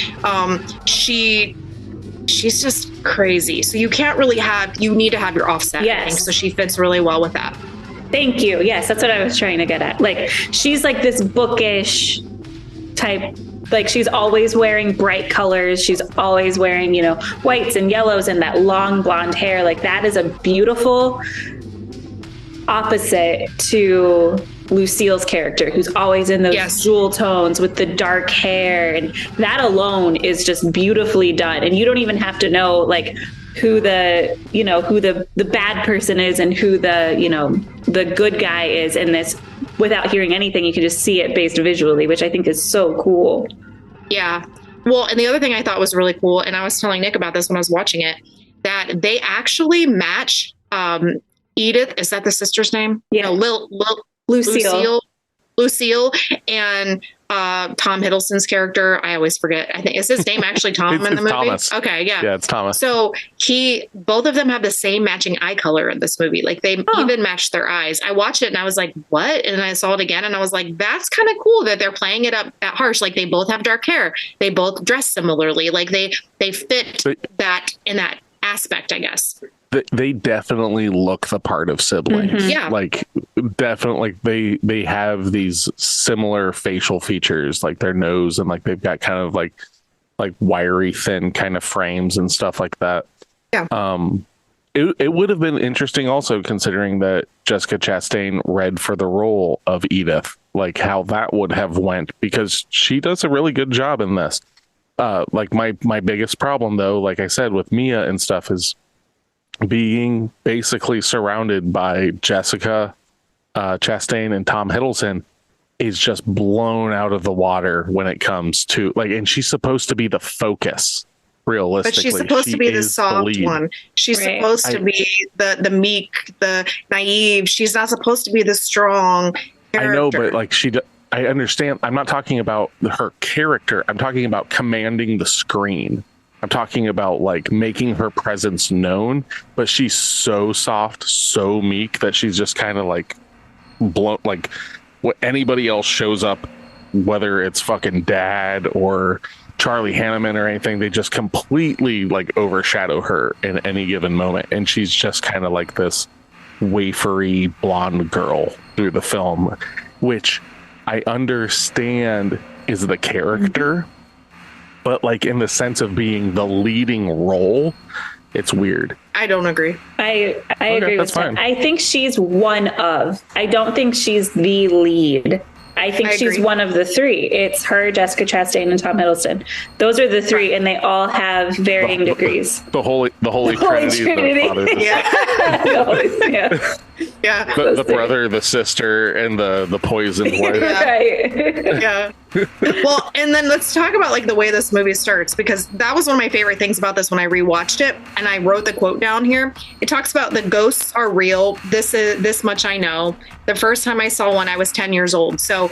She's just crazy. So you can't really you need to have your offset. Yes. I think. So she fits really well with that. Thank you. Yes, that's what I was trying to get at. Like, she's like this bookish type. Like, she's always wearing bright colors. She's always wearing, whites and yellows and that long blonde hair. Like, that is a beautiful opposite to Lucille's character, who's always in those jewel tones with the dark hair, and that alone is just beautifully done. And you don't even have to know like who the bad person is and who the good guy is in this without hearing anything. You can just see it based visually, which I think is so cool. Yeah. Well, and the other thing I thought was really cool, and I was telling Nick about this when I was watching it, that they actually match Edith, is that the sister's name? Yeah. Lucille and Tom Hiddleston's character. I always forget. I think is his name actually Tom in the movie? Thomas. Okay, yeah. Yeah, it's Thomas. So both of them have the same matching eye color in this movie. Like they even matched their eyes. I watched it and I was like, what? And I saw it again and I was like, that's kind of cool that they're playing it up at harsh. Like they both have dark hair. They both dress similarly. Like they fit that in that aspect, I guess. They definitely look the part of siblings. Mm-hmm. Yeah. Like definitely they have these similar facial features, like their nose, and like they've got kind of like wiry, thin kind of frames and stuff like that. Yeah. It would have been interesting also, considering that Jessica Chastain read for the role of Edith, like how that would have went, because she does a really good job in this. Like my biggest problem though, like I said, with Mia and stuff is being basically surrounded by Jessica Chastain and Tom Hiddleston is just blown out of the water when it comes to like, and she's supposed to be the focus. Realistically, but she's supposed to be the soft one. She's supposed to be the meek, the naive. She's not supposed to be the strong character. I know, but like I understand. I'm not talking about her character. I'm talking about commanding the screen. I'm talking about like making her presence known, but she's so soft, so meek that she's just kind of like blown. Like what anybody else shows up, whether it's fucking Dad or Charlie Hanneman or anything, they just completely like overshadow her in any given moment. And she's just kind of like this wafery blonde girl through the film, which I understand is the character. But like in the sense of being the leading role, it's weird. I don't agree. I agree with that. I think she's one of. I don't think she's the lead. I think she's one of the three. It's her, Jessica Chastain, and Tom Hiddleston. Those are the three, and they all have varying degrees. The holy Trinity. Yeah. The brother, the sister, and the poisoned wife. Right. Yeah. Well, and then let's talk about like the way this movie starts, because that was one of my favorite things about this when I rewatched it, and I wrote the quote down here. It talks about the ghosts are real. This much I know. The first time I saw one, I was 10 years old. So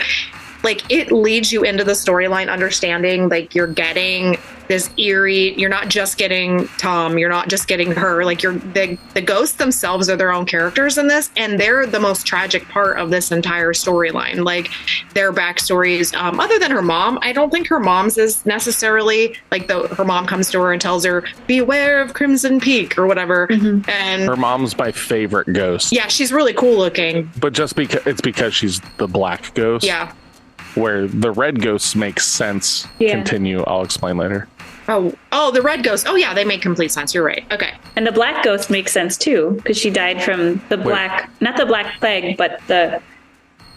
like it leads you into the storyline understanding like you're getting this eerie, you're not just getting Tom, you're not just getting her, like you're the ghosts themselves are their own characters in this, and they're the most tragic part of this entire storyline. Like their backstories, other than her mom, I don't think her mom's is necessarily like her mom comes to her and tells her beware of Crimson Peak or whatever. Mm-hmm. And her mom's my favorite ghost. Yeah, she's really cool looking, but just because she's the black ghost. Yeah. Where the red ghosts make sense. Yeah. Continue. I'll explain later. Oh, the red ghost. Oh, yeah, they make complete sense. You're right. Okay. And the black ghost makes sense, too, because she died from the not the Black Plague, but the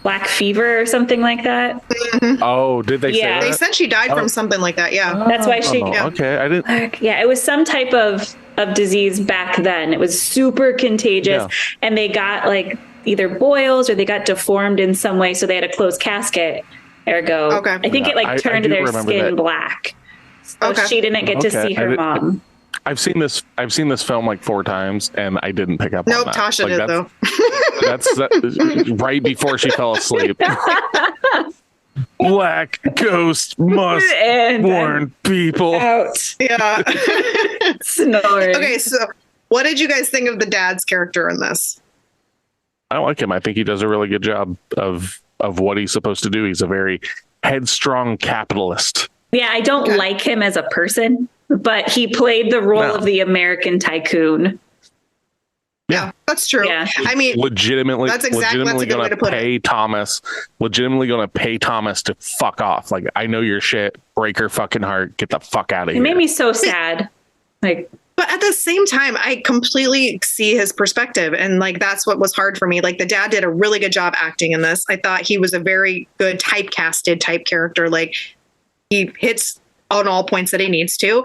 Black Fever or something like that. Mm-hmm. Oh, did they say that? They said she died from something like that, yeah. That's why she... Yeah. Okay, I didn't... Yeah, it was some type of disease back then. It was super contagious, and they got, like, either boils or they got deformed in some way, so they had a closed casket. Ergo, Okay. I think it like turned I do their remember skin that. black. So she didn't get to see her mom. I've seen this film like 4 times and I didn't pick up on that. Tasha Like, did though. That's right before she fell asleep. Black ghost must warn people. Out. Yeah. Snoring. Okay, so what did you guys think of the dad's character in this? I like him. I think he does a really good job of what he's supposed to do. He's a very headstrong capitalist. Yeah, I don't like him as a person, but he played the role of the American tycoon. Yeah, that's true. Yeah. I mean, legitimately going to pay Thomas. Legitimately going to pay Thomas to fuck off. Like, I know your shit. Break her fucking heart. Get the fuck out of here. It made me so sad. Like, but at the same time, I completely see his perspective, and like that's what was hard for me. Like the dad did a really good job acting in this. I thought he was a very good typecasted type character. Like he hits on all points that he needs to.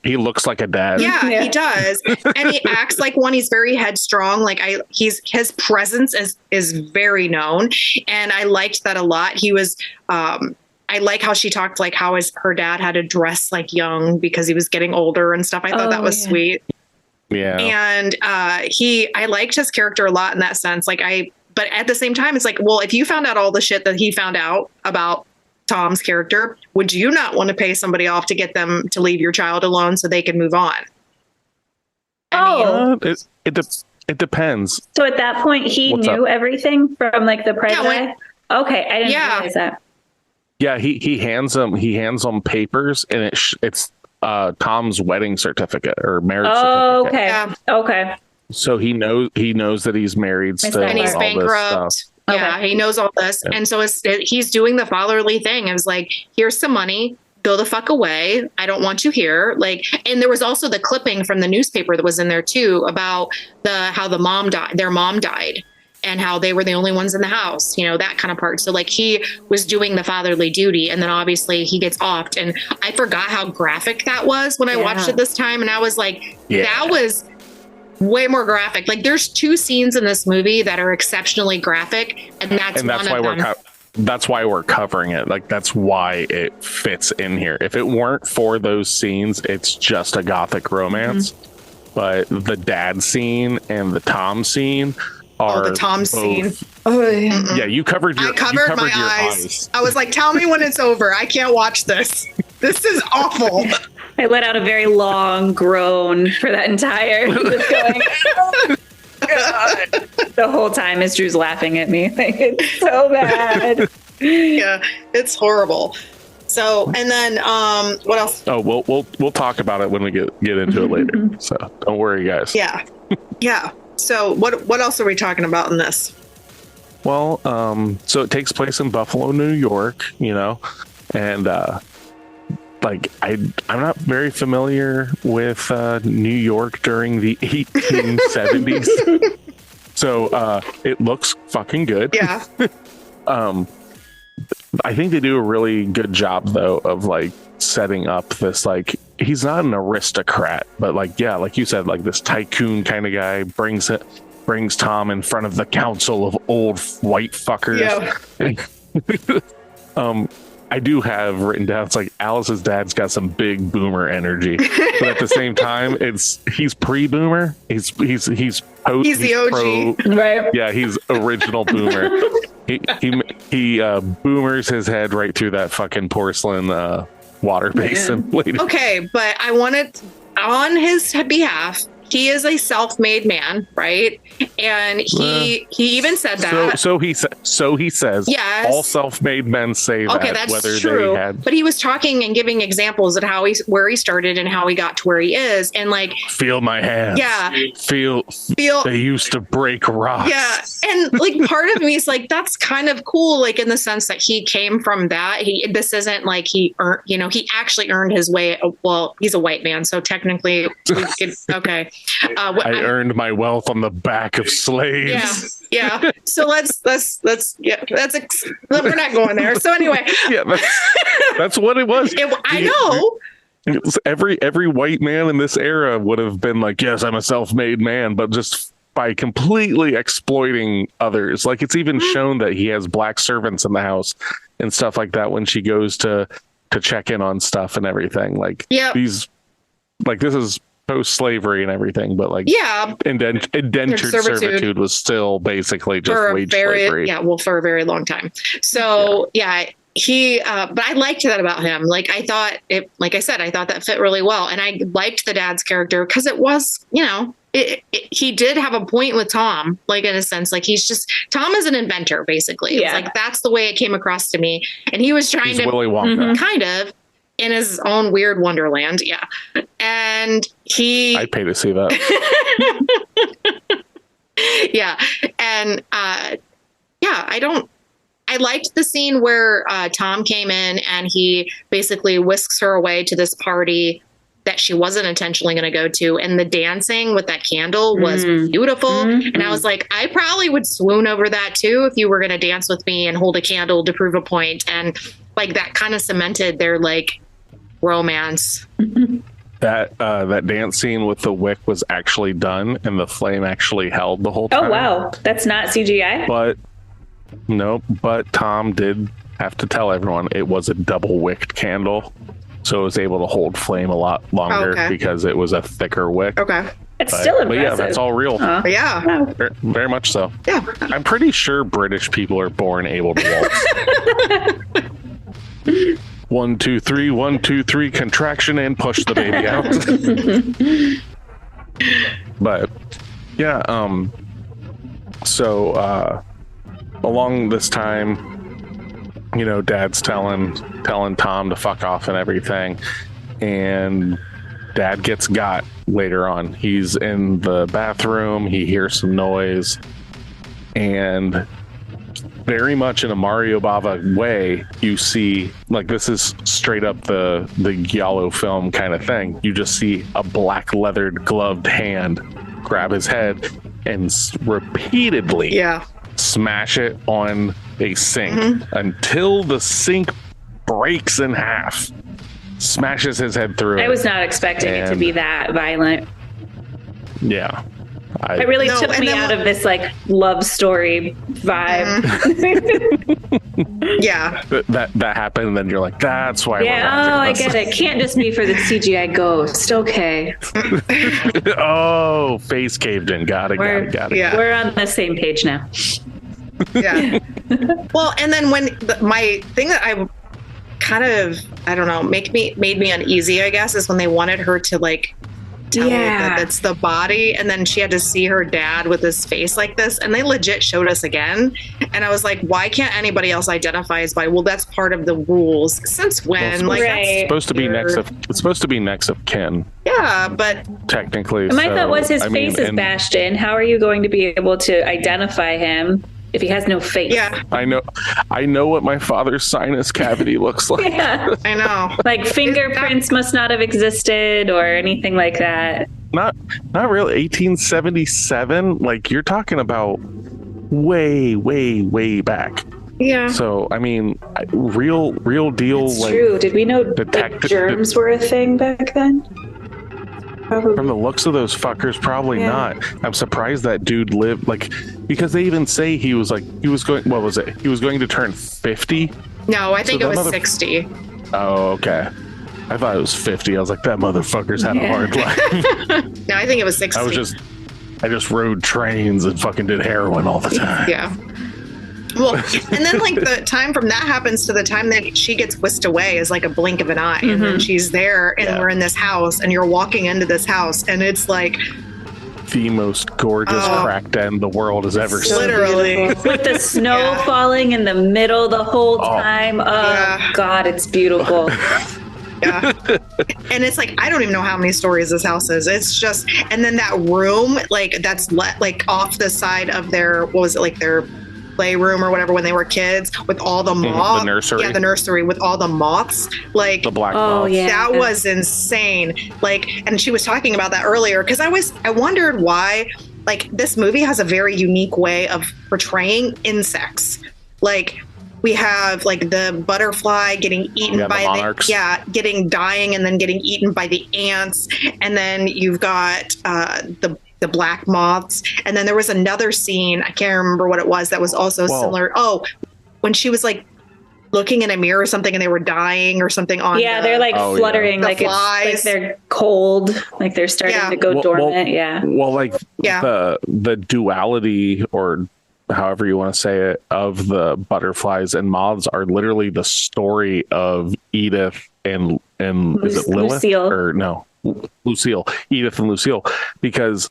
He looks like a dad. Yeah, he does. And he acts like one. He's very headstrong. Like his presence is very known. And I liked that a lot. He was, I like how she talked like how her dad had to dress like young because he was getting older and stuff. I thought that was sweet. Yeah. And I liked his character a lot in that sense. But at the same time, it's like, well, if you found out all the shit that he found out about Tom's character, would you not want to pay somebody off to get them to leave your child alone so they can move on? It depends. So at that point, he knew everything from like the private eye? Okay, I didn't realize that. Yeah, he hands them papers, and it's Tom's wedding certificate or marriage certificate. Okay. Yeah. Okay. So he knows that he's married still, and he's bankrupt. Yeah, Okay. he knows all this. And so he's doing the fatherly thing. It was like, here's some money, go the fuck away. I don't want you here. Like, and there was also the clipping from the newspaper that was in there too about how their mom died and how they were the only ones in the house, that kind of part. So like he was doing the fatherly duty, and then obviously he gets offed. And I forgot how graphic that was when I watched it this time. And I was like, that was way more graphic. Like there's 2 scenes in this movie that are exceptionally graphic, and that's one of them. That's why we're covering it. Like that's why it fits in here. If it weren't for those scenes, it's just a gothic romance. Mm-hmm. But the dad scene and the Tom scene are the Tom both, scene. Oh yeah. Yeah, you covered my eyes. I was like, tell me when it's over. I can't watch this. This is awful. I let out a very long groan for that entire just going, oh, God. The whole time as Drew's laughing at me. Like, it's so bad. Yeah, it's horrible. So, and then what else? Oh, we'll talk about it when we get into it later. So don't worry, guys. Yeah. Yeah. So what else are we talking about in this? Well, so it takes place in Buffalo, New York, and like I'm not very familiar with New York during the 1870s. So it looks fucking good. Yeah. I think they do a really good job though of like setting up this, like, he's not an aristocrat, but like, yeah, like you said, like this tycoon kind of guy brings Tom in front of the council of old white fuckers. Yeah. I do have written down, it's like Alice's dad's got some big boomer energy, but at the same time, he's pre-boomer. He's the OG, right? Yeah, he's original boomer. he boomers his head right through that fucking porcelain water basin. Okay, but I wanted, on his behalf, he is a self-made man, right? And he even said that. So he says. Yes. All self-made men say that. Okay, that's true. But he was talking and giving examples of where he started and how he got to where he is, and like, feel my hands. Yeah. Feel. They used to break rocks. Yeah, and like part of me is like, that's kind of cool, like in the sense that he came from that. This isn't like he earned. He actually earned his way. Well, he's a white man, so technically, okay. I earned my wealth on the back of slaves. Yeah. So let's we're not going there. So anyway, yeah, that's what it was. I know. Every white man in this era would have been like, yes, I'm a self-made man, but just by completely exploiting others. Like, it's even shown that he has black servants in the house and stuff like that when she goes to check in on stuff and everything. Like, these, like, this is post-slavery and everything, but like, indentured servitude was still basically just wage slavery. Yeah, well, for a very long time. So he but I liked that about him. Like, I thought it, like I said, I thought that fit really well, and I liked the dad's character because it was, you know, he did have a point with Tom, like, in a sense, like, Tom is an inventor, basically. It's like, that's the way it came across to me, and he was trying to Willy Wonka. kind of in his own weird wonderland. Yeah. And I'd pay to see that. Yeah. And I liked the scene where Tom came in and he basically whisks her away to this party that she wasn't intentionally going to go to. And the dancing with that candle was beautiful. And I was like, I probably would swoon over that too if you were going to dance with me and hold a candle to prove a point. And like, that kind of cemented their like romance. That dance scene with the wick was actually done, and the flame actually held the whole time. Oh wow, that's not CGI. But Tom did have to tell everyone it was a double wicked candle, so it was able to hold flame a lot longer because it was a thicker wick. Okay. It's still impressive. But yeah, that's all real. Yeah. Wow. Very much so. Yeah. I'm pretty sure British people are born able to waltz. 1, 2, 3, 1, 2, 3, contraction, and push the baby out. But yeah, so along this time, you know, Dad's telling Tom to fuck off and everything, and Dad gets got later on. He's in the bathroom, he hears some noise, and very much in a Mario Bava way, you see, like, this is straight up the Giallo film kind of thing. You just see a black leathered gloved hand grab his head and repeatedly smash it on a sink until the sink breaks in half, smashes his head through. I was not expecting it to be that violent. Yeah. It really took me out of this like love story vibe. Yeah. That happened, and then you're like, that's why. Yeah. I get it. Can't just be for the CGI ghost. Okay. Oh, face caved in. Got it. Yeah. We're on the same page now. Yeah. Well, and then when my thing that I kind of, I don't know, made me uneasy, I guess, is when they wanted her to like tell her that it's the body, and then she had to see her dad with his face like this, and they legit showed us again, and I was like, why can't anybody else identify as body? Well, that's part of the rules. Since when? Well, it's supposed to be next of kin. Yeah, but technically. My thought was his face is bashed in. How are you going to be able to identify him if he has no face? Yeah, I know what my father's sinus cavity looks like. Yeah. I know. Like fingerprints must not have existed or anything like that. Not really. 1877. Like, you're talking about way back. Yeah. So I mean, real deal. It's like, true. Did we know that germs were a thing back then? Probably. From the looks of those fuckers, probably not. I'm surprised that dude lived, like, because they even say he was going, what was it? He was going to turn 50? No, I think it was 60. Oh, okay. I thought it was 50. I was like, that motherfucker's had a hard life. No, I think it was 60. I just rode trains and fucking did heroin all the time. Yeah. Well, and then like the time from that happens to the time that she gets whisked away is like a blink of an eye. And then she's there, and we're in this house, and you're walking into this house, and it's like the most gorgeous crack den the world has ever seen. Literally. With the snow falling in the middle the whole time. Oh, God, it's beautiful. Yeah. And it's like, I don't even know how many stories this house is. It's just, and then that room, like, that's like off the side of their, what was it, like their playroom or whatever when they were kids, with all the moths. The nursery. Yeah, the nursery with all the moths. Like, the black moths. Yeah. That was insane. Like, and she was talking about that earlier, because I wondered why, like, this movie has a very unique way of portraying insects. Like, we have like the butterfly getting eaten by dying and then getting eaten by the ants, and then you've got the the black moths. And then there was another scene, I can't remember what it was, that was also similar. Oh, when she was like looking in a mirror or something and they were dying or something on they're like fluttering, like flies. It's like they're cold, like they're starting to go dormant. The duality, or however you want to say it, of the butterflies and moths are literally the story of Edith and is it Lilith? Lucille. Or no, Lucille, Edith and Lucille, because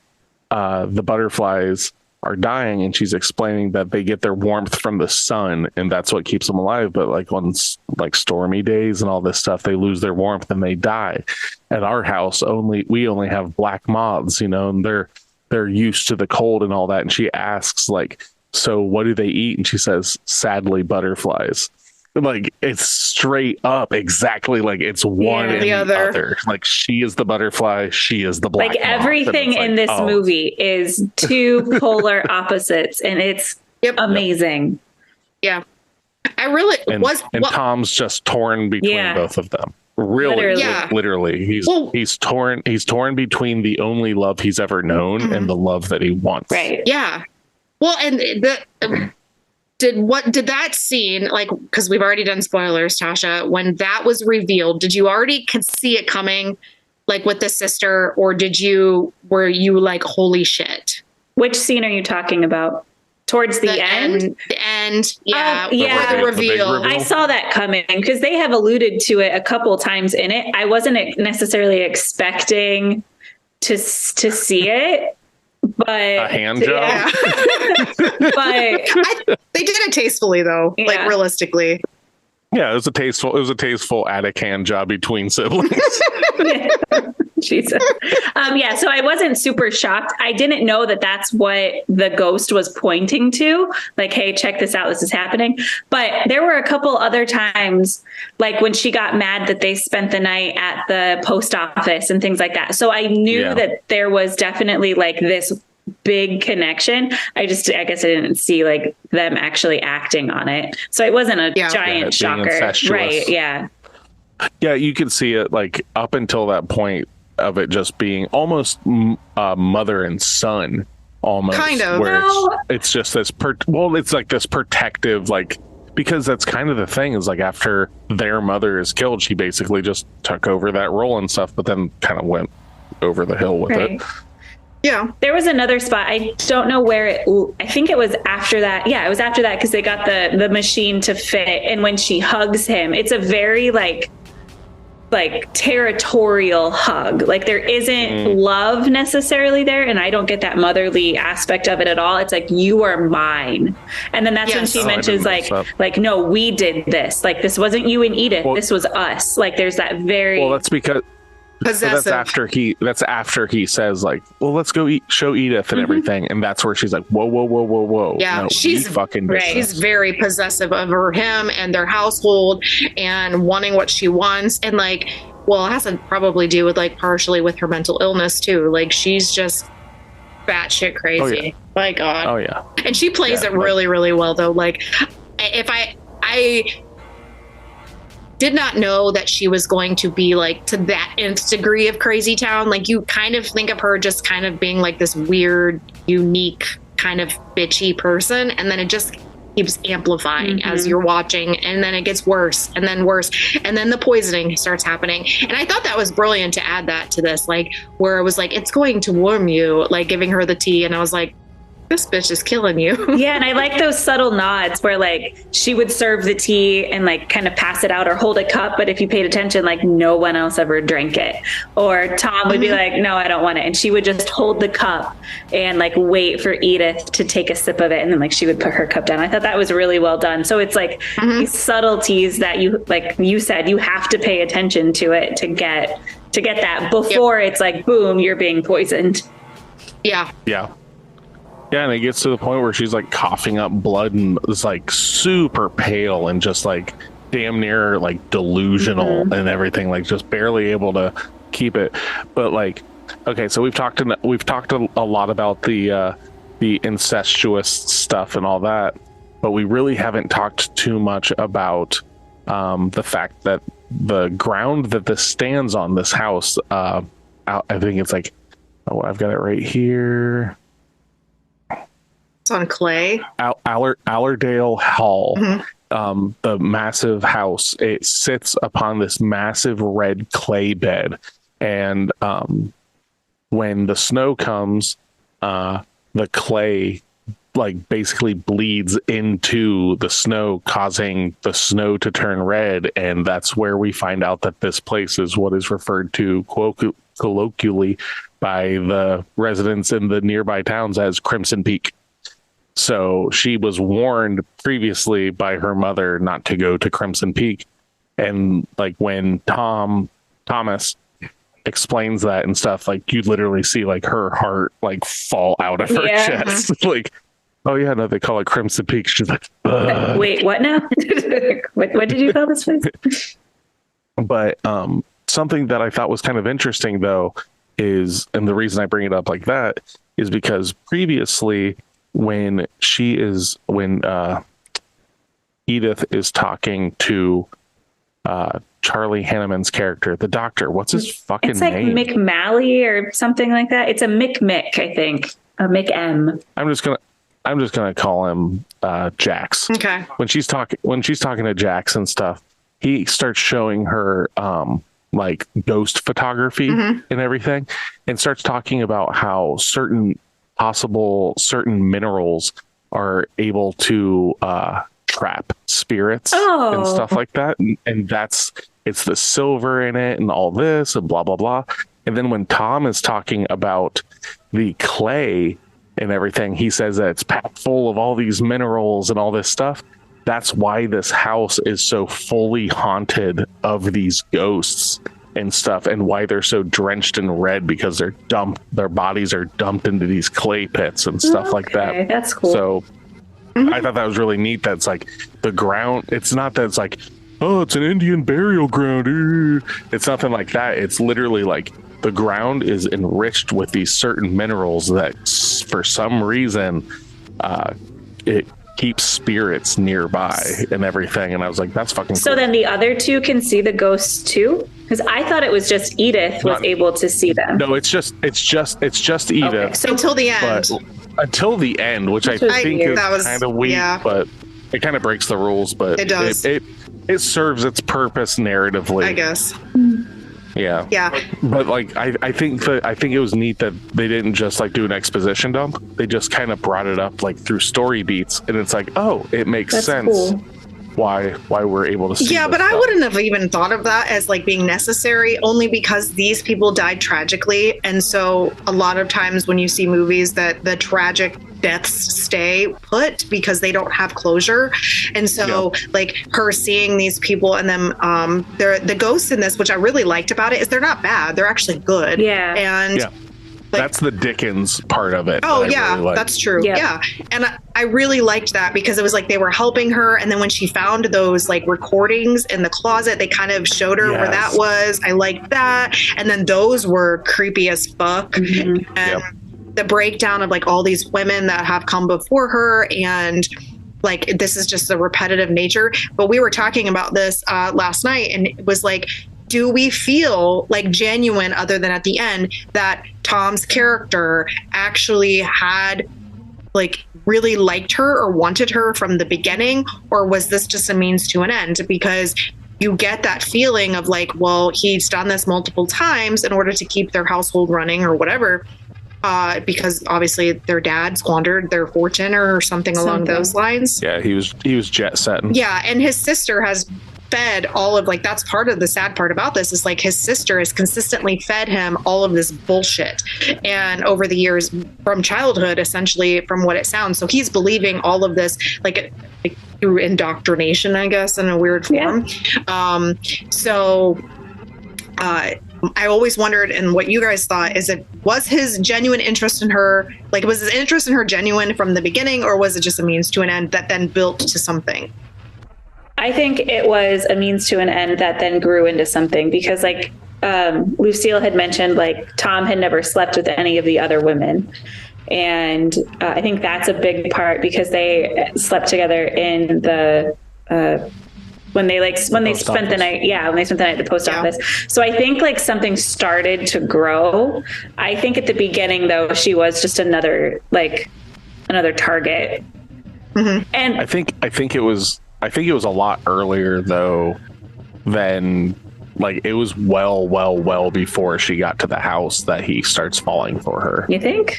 the butterflies are dying, and she's explaining that they get their warmth from the sun, and that's what keeps them alive. But like on like stormy days and all this stuff, they lose their warmth and they die. At our house, we only have black moths, and they're used to the cold and all that. And she asks, like, so what do they eat? And she says, sadly, butterflies. Like, it's straight up exactly like it's one and the other. Like, she is the butterfly, she is the black. Like everything in this movie is two polar opposites, and it's amazing. Yeah, I really was. And Tom's just torn between both of them. Really, literally, he's torn. He's torn between the only love he's ever known and the love that he wants. Right. Yeah. Well, and did that scene, like, because we've already done spoilers, Tasha, when that was revealed, did you already see it coming, like with the sister, or were you like, holy shit? Which scene are you talking about? Towards the end? The end. Yeah. The reveal. I saw that coming because they have alluded to it a couple times in it. I wasn't necessarily expecting to see it. But a hand job. But they did it tastefully, though. Yeah. Like realistically. Yeah, it was a tasteful attic hand job between siblings. Jesus. So I wasn't super shocked. I didn't know that that's what the ghost was pointing to. Like, hey, check this out. This is happening. But there were a couple other times, like when she got mad that they spent the night at the post office and things like that. So I knew that there was definitely like this big connection. I guess I didn't see like them actually acting on it. So it wasn't a giant shocker. Right. Yeah. Yeah. You could see it like up until that point of it just being almost mother and son, almost kind of, where it's just this it's like this protective, like, because that's kind of the thing is like after their mother is killed, she basically just took over that role and stuff, but then kind of went over the hill with it. Yeah. There was another spot. I don't know where I think it was after that. Yeah, it was after that because they got the machine to fit. And when she hugs him, it's a very like territorial hug. Like there isn't love necessarily there. And I don't get that motherly aspect of it at all. It's like, you are mine. And then that's when she mentions like, no, we did this. Like, this wasn't you and Edith. This was us. Like there's that very... Well, that's because... Possessive. So that's after he says like, well, let's go show Edith and everything, and that's where she's like, whoa. Yeah, no, she's very possessive over him and their household and wanting what she wants, and like, well, it has to probably do with like partially with her mental illness too. Like she's just batshit crazy. Oh, yeah. My God. Oh yeah. And she plays it really, really well though. Like if I did not know that she was going to be like to that nth degree of crazy town. Like you kind of think of her just kind of being like this weird, unique kind of bitchy person. And then it just keeps amplifying as you're watching. And then it gets worse and then worse. And then the poisoning starts happening. And I thought that was brilliant to add that to this, like where it was like, it's going to warm you, like giving her the tea. And I was like, this bitch is killing you. Yeah, and I like those subtle nods where like she would serve the tea and like kind of pass it out or hold a cup, but if you paid attention, like no one else ever drank it. Or Tom would be like, no, I don't want it. And she would just hold the cup and like wait for Edith to take a sip of it, and then like she would put her cup down. I thought that was really well done. So it's like these subtleties that you, like you said, you have to pay attention to it to get that before it's like, boom, you're being poisoned. Yeah. Yeah. Yeah, and it gets to the point where she's like coughing up blood and is like super pale and just like damn near like delusional and everything, like just barely able to keep it. But like, okay, so we've talked a lot about the incestuous stuff and all that, but we really haven't talked too much about the fact that the ground that this stands on, this house, I think it's like Oh, I've got it right here. It's on clay. Allerdale Hall. Mm-hmm. The massive house. It sits upon this massive red clay bed. And when the snow comes, the clay like basically bleeds into the snow, causing the snow to turn red. And that's where we find out that this place is what is referred to colloquially by the residents in the nearby towns as Crimson Peak. So she was warned previously by her mother not to go to Crimson Peak. And like when Thomas explains that and stuff, like you literally see like her heart like fall out of her chest. Like, oh yeah, no, they call it Crimson Peak. She's like, ugh. Wait, what now? what did you call this place? But something that I thought was kind of interesting though is, and the reason I bring it up like that is because previously when Edith is talking to Charlie Hanneman's character, the doctor, what's his fucking name? It's like McMalley or something like that. It's a Mick, I think. A Mick M. I'm just gonna call him Jax. Okay. When she's talking to Jax and stuff, he starts showing her like ghost photography and everything, and starts talking about how certain minerals are able to trap spirits and stuff like that, and it's the silver in it and all this and blah blah blah. And then when Tom is talking about the clay and everything, he says that it's packed full of all these minerals and all this stuff. That's why this house is so fully haunted of these ghosts and stuff, and why they're so drenched in red, because their bodies are dumped into these clay pits and stuff like that. That's cool. So I thought that was really neat. That's like the ground. It's not that it's like, oh, it's an Indian burial ground. It's nothing like that. It's literally like the ground is enriched with these certain minerals that for some reason it keeps spirits nearby and everything. And I was like, that's fucking cool. So then the other two can see the ghosts too? Because I thought it was just Edith was able to see them. No, it's just Edith. Okay, so until the end. Until the end, which I think is kind of weak, but it kind of breaks the rules. But it does. It serves its purpose narratively, I guess. Yeah. But like, I think it was neat that they didn't just like do an exposition dump. They just kind of brought it up like through story beats, and it's like, oh, it makes sense. Cool. Why we're able to see. Yeah, but I wouldn't have even thought of that as like being necessary, only because these people died tragically. And so a lot of times when you see movies that the tragic deaths stay put because they don't have closure. And so like her seeing these people and them, the ghosts in this, which I really liked about it, is they're not bad. They're actually good. Yeah. And like, that's the Dickens part of it. Oh yeah, really that's true. Yeah. And I really liked that because it was like they were helping her. And then when she found those like recordings in the closet, they kind of showed her where that was. I liked that. And then those were creepy as fuck. Mm-hmm. And the breakdown of like all these women that have come before her, and like this is just the repetitive nature. But we were talking about this last night, and it was like, do we feel like genuine, other than at the end, that Tom's character actually had like really liked her or wanted her from the beginning, or was this just a means to an end? Because you get that feeling of like, well, he's done this multiple times in order to keep their household running or whatever, because obviously their dad squandered their fortune or something along those lines. Yeah, he was jet setting. Yeah, and his sister has fed all of like, that's part of the sad part about this, is like his sister has consistently fed him all of this bullshit, and over the years from childhood, essentially, from what it sounds. So he's believing all of this like through indoctrination, I guess, in a weird form. I always wondered, and what you guys thought, is it was his genuine interest in her, like was his interest in her genuine from the beginning, or was it just a means to an end that then built to something? I think it was a means to an end that then grew into something, because like Lucille had mentioned, like Tom had never slept with any of the other women. And I think that's a big part, because they slept together in the when they spent the night, when they spent the night at the post office. So I think like something started to grow. I think at the beginning though, she was just another target. Mm-hmm. And I think it was a lot earlier though than, like, it was well before she got to the house that he starts falling for her. You think?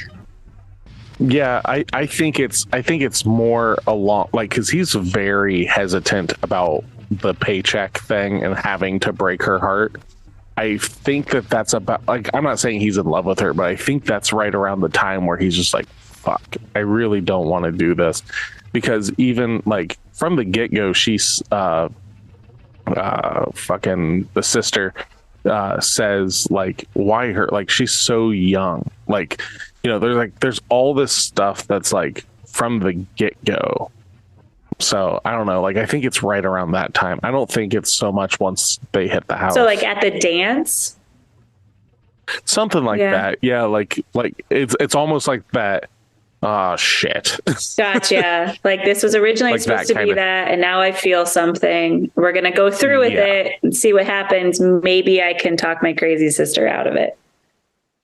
Yeah, I think it's more along, like, because he's very hesitant about the paycheck thing and having to break her heart. I think that's about, like, I'm not saying he's in love with her, but I think that's right around the time where he's just like, fuck, I really don't want to do this. Because even like from the get-go, she's fucking the sister says like, why her, like, she's so young, like, you know, there's all this stuff that's like from the get-go. So I don't know, like, I think it's right around that time. I don't think it's so much once they hit the house. So like at the dance, something like that. Yeah, like it's almost like that. Oh shit. Gotcha. Like, this was originally like supposed to be that, and now I feel something. We're gonna go through with it and see what happens. Maybe I can talk my crazy sister out of it.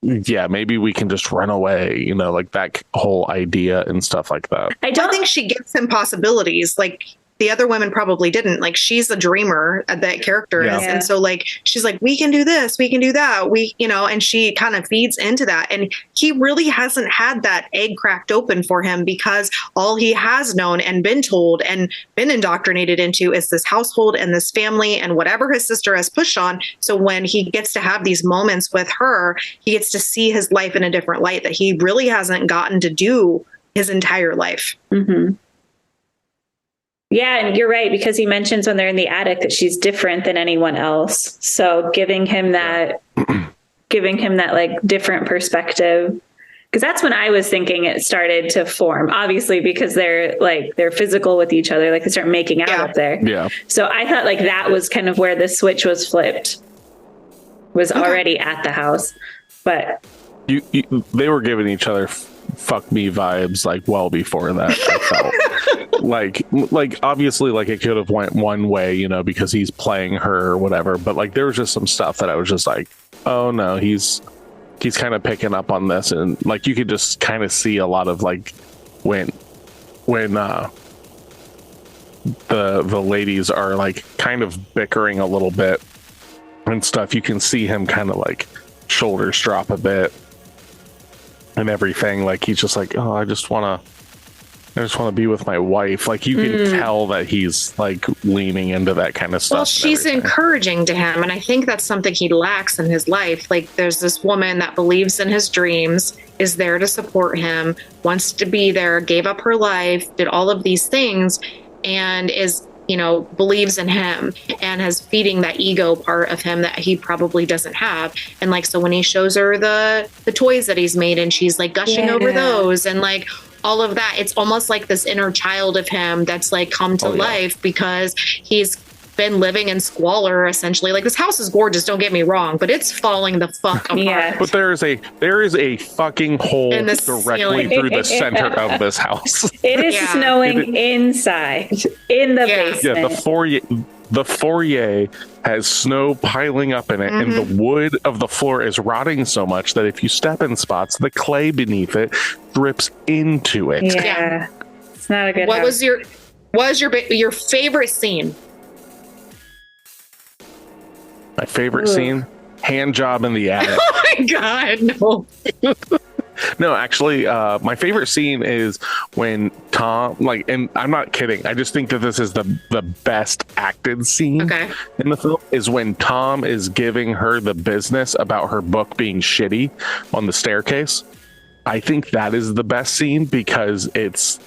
Yeah, maybe we can just run away, you know, like that whole idea and stuff like that. I don't think she gives him possibilities. Like, the other women probably didn't. Like, she's a dreamer, that character is. And so like, she's like, we can do this, we can do that. And she kind of feeds into that. And he really hasn't had that egg cracked open for him, because all he has known and been told and been indoctrinated into is this household and this family and whatever his sister has pushed on. So when he gets to have these moments with her, he gets to see his life in a different light that he really hasn't gotten to do his entire life. Mm-hmm. Yeah, and you're right, because he mentions when they're in the attic that she's different than anyone else. So giving him that like different perspective, because that's when I was thinking it started to form. Obviously, because they're physical with each other, like they start making out up there. Yeah. So I thought like that was kind of where the switch was flipped. Was already at the house, but they were giving each other fuck me vibes like well before that. I felt like obviously like it could have went one way, you know, because he's playing her or whatever, but like there was just some stuff that I was just like, oh no, he's kind of picking up on this. And like you could just kind of see a lot of like when the ladies are like kind of bickering a little bit and stuff, you can see him kind of like shoulders drop a bit and everything. Like he's just like, oh, I just want to be with my wife. Like you can tell that he's like leaning into that kind of stuff. Well, she's encouraging to him, and I think that's something he lacks in his life. Like there's this woman that believes in his dreams, is there to support him, wants to be there, gave up her life, did all of these things, and is, you know, believes in him and has feeding that ego part of him that he probably doesn't have. And like, so when he shows her the toys that he's made and she's like gushing over those and like all of that, it's almost like this inner child of him that's like come to life because he's been living in squalor essentially. Like this house is gorgeous, don't get me wrong, but it's falling the fuck apart. Yeah. But there is a fucking hole directly through the center of this house. It is snowing inside in the basement. Yeah, the foyer has snow piling up in it, and the wood of the floor is rotting so much that if you step in spots, the clay beneath it drips into it. Yeah. It's not a good What house. was your favorite scene? My favorite scene, hand job in the attic. Oh my God, no. No, actually, my favorite scene is when Tom, like, and I'm not kidding, I just think that this is the best acted scene in the film, is when Tom is giving her the business about her book being shitty on the staircase. I think that is the best scene because it's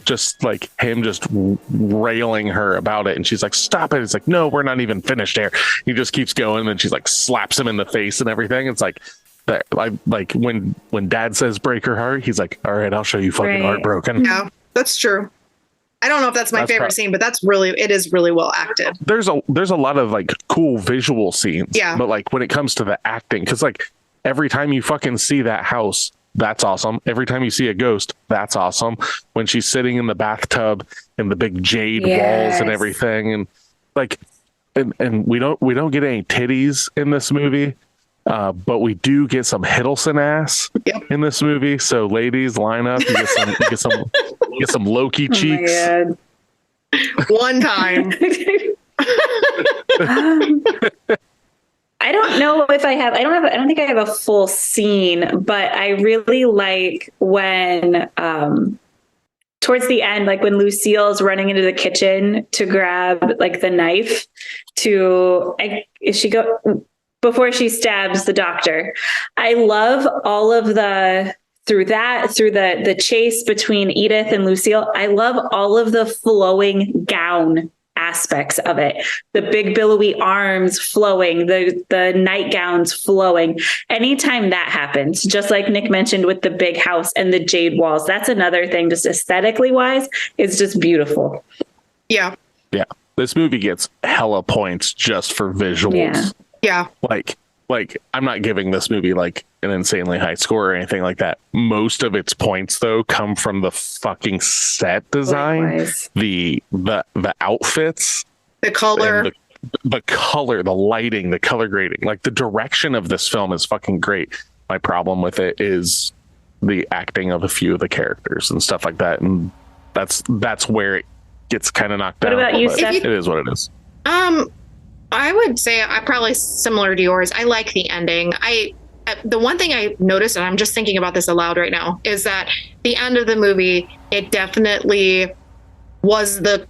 just like him just railing her about it, and she's like, stop it. It's like, no, we're not even finished here. He just keeps going, and she's like slaps him in the face and everything. It's like that, like when dad says break her heart, he's like, all right, I'll show you fucking heartbroken. Yeah, that's true. I don't know if that's my favorite scene, but it is really well acted. There's a lot of like cool visual scenes, but like when it comes to the acting, because like every time you fucking see that house, that's awesome. Every time you see a ghost, that's awesome. When she's sitting in the bathtub and the big jade walls and everything, and like, and we don't get any titties in this movie, but we do get some Hiddleston ass in this movie. So ladies, line up. You get some Loki cheeks. Oh One time. I don't know if I have. I don't think I have a full scene, but I really like when towards the end, like when Lucille's running into the kitchen to grab like the knife before she stabs the doctor. I love all of through the chase between Edith and Lucille. I love all of the flowing gown aspects of it. The big billowy arms flowing, the nightgowns flowing. Anytime that happens, just like Nick mentioned with the big house and the jade walls, that's another thing, just aesthetically wise, it's just beautiful. Yeah. Yeah. This movie gets hella points just for visuals. Yeah. Like I'm not giving this movie like an insanely high score or anything like that. Most of its points though come from the fucking set design, the outfits, the color, the color, the lighting, the color grading. Like the direction of this film is fucking great. My problem with it is the acting of a few of the characters and stuff like that, and that's where it gets kind of knocked down. What about you, Steph? It is what it is. I would say I'm probably similar to yours. I like the ending. The one thing I noticed, and I'm just thinking about this aloud right now, is that the end of the movie, it definitely was the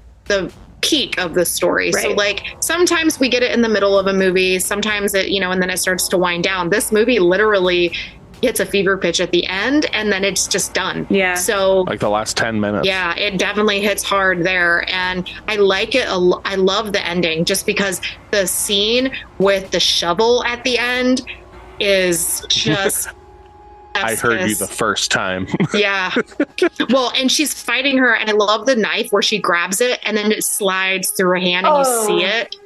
peak of the story. Right. So like sometimes we get it in the middle of a movie, sometimes it, and then it starts to wind down. This movie literally hits a fever pitch at the end and then it's just done. Yeah. So like the last 10 minutes. Yeah, it definitely hits hard there. And I like it. I love the ending just because the scene with the shovel at the end is just I heard you the first time. Yeah. Well, and she's fighting her, and I love the knife where she grabs it and then it slides through her hand and you see it.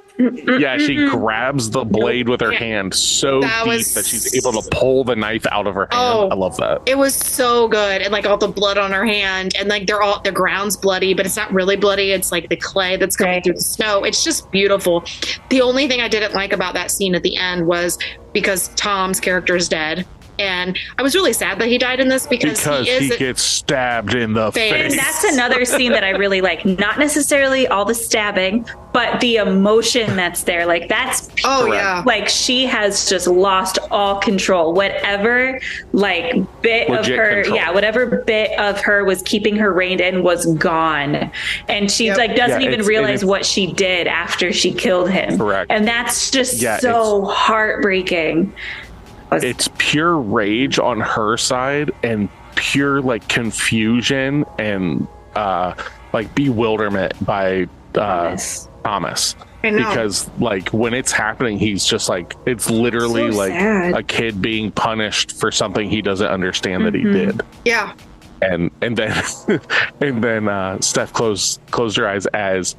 Yeah, she grabs the blade with her hand so deep that she's able to pull the knife out of her hand. I love that. It was so good. And like all the blood on her hand, and like the ground's bloody, but it's not really bloody. It's like the clay that's coming through the snow. It's just beautiful. The only thing I didn't like about that scene at the end was because Tom's character is dead. And I was really sad that he died in this because he gets stabbed in the face. And that's another scene that I really like. Not necessarily all the stabbing, but the emotion that's there. Like that's like she has just lost all control. Whatever bit of her was keeping her reined in was gone. And she doesn't even realize what she did after she killed him. Correct. And that's just so heartbreaking. It's pure rage on her side and pure confusion and bewilderment by Thomas. Because when it's happening, he's just it's literally sad. A kid being punished for something he doesn't understand that he did. Yeah. And then Steph closed her eyes as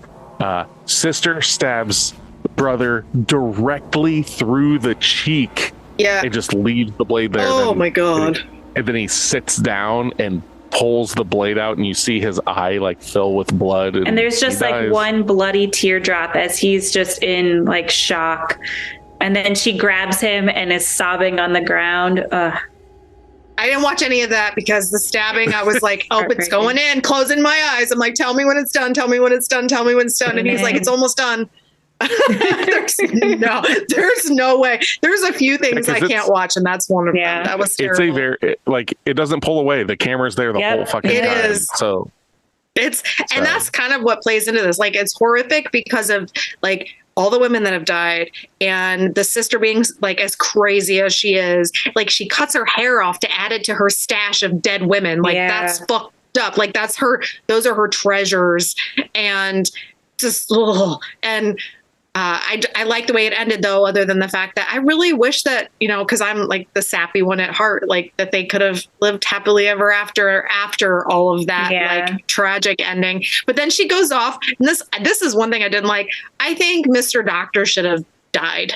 sister stabs brother directly through the cheek. Yeah. It just leaves the blade there. Oh my God. And then he sits down and pulls the blade out and you see his eye fill with blood. And there's just one bloody teardrop as he's just in shock. And then she grabs him and is sobbing on the ground. I didn't watch any of that because the stabbing, I was like, oh, it's going in, closing my eyes. I'm like, tell me when it's done. Tell me when it's done. Tell me when it's done. And he's like, it's almost done. there's no way. There's a few things I can't watch, and that's one of them. That was terrible. It's a very it doesn't pull away. The camera's there the whole fucking time. It is. So and that's kind of what plays into this. It's horrific because of all the women that have died and the sister being as crazy as she is. She cuts her hair off to add it to her stash of dead women. That's fucked up. That's her. Those are her treasures, and just and. I like the way it ended, though, other than the fact that I really wish that, because I'm the sappy one at heart, that they could have lived happily ever after all of that tragic ending. But then she goes off. And this is one thing I didn't like. I think Mr. Doctor should have died.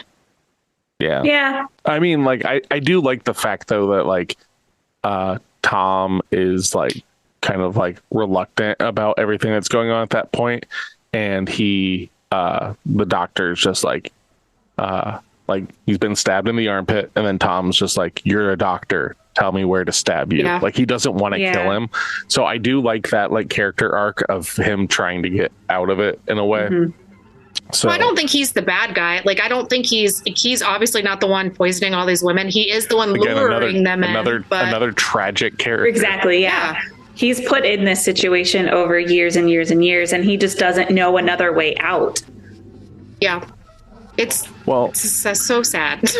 Yeah. I mean, I do like the fact, though, that Tom is like kind of like reluctant about everything that's going on at that point, and he the doctor's just like he's been stabbed in the armpit, and then Tom's just like, you're a doctor, tell me where to stab you. Yeah. Like he doesn't want to kill him. So I do like that like character arc of him trying to get out of it in a way. So I don't think he's the bad guy. Like, I don't think he's obviously not the one poisoning all these women. He is the one luring them in. Another tragic character. Exactly. Yeah. He's put in this situation over years and years and years, and he just doesn't know another way out. Yeah. It's so sad.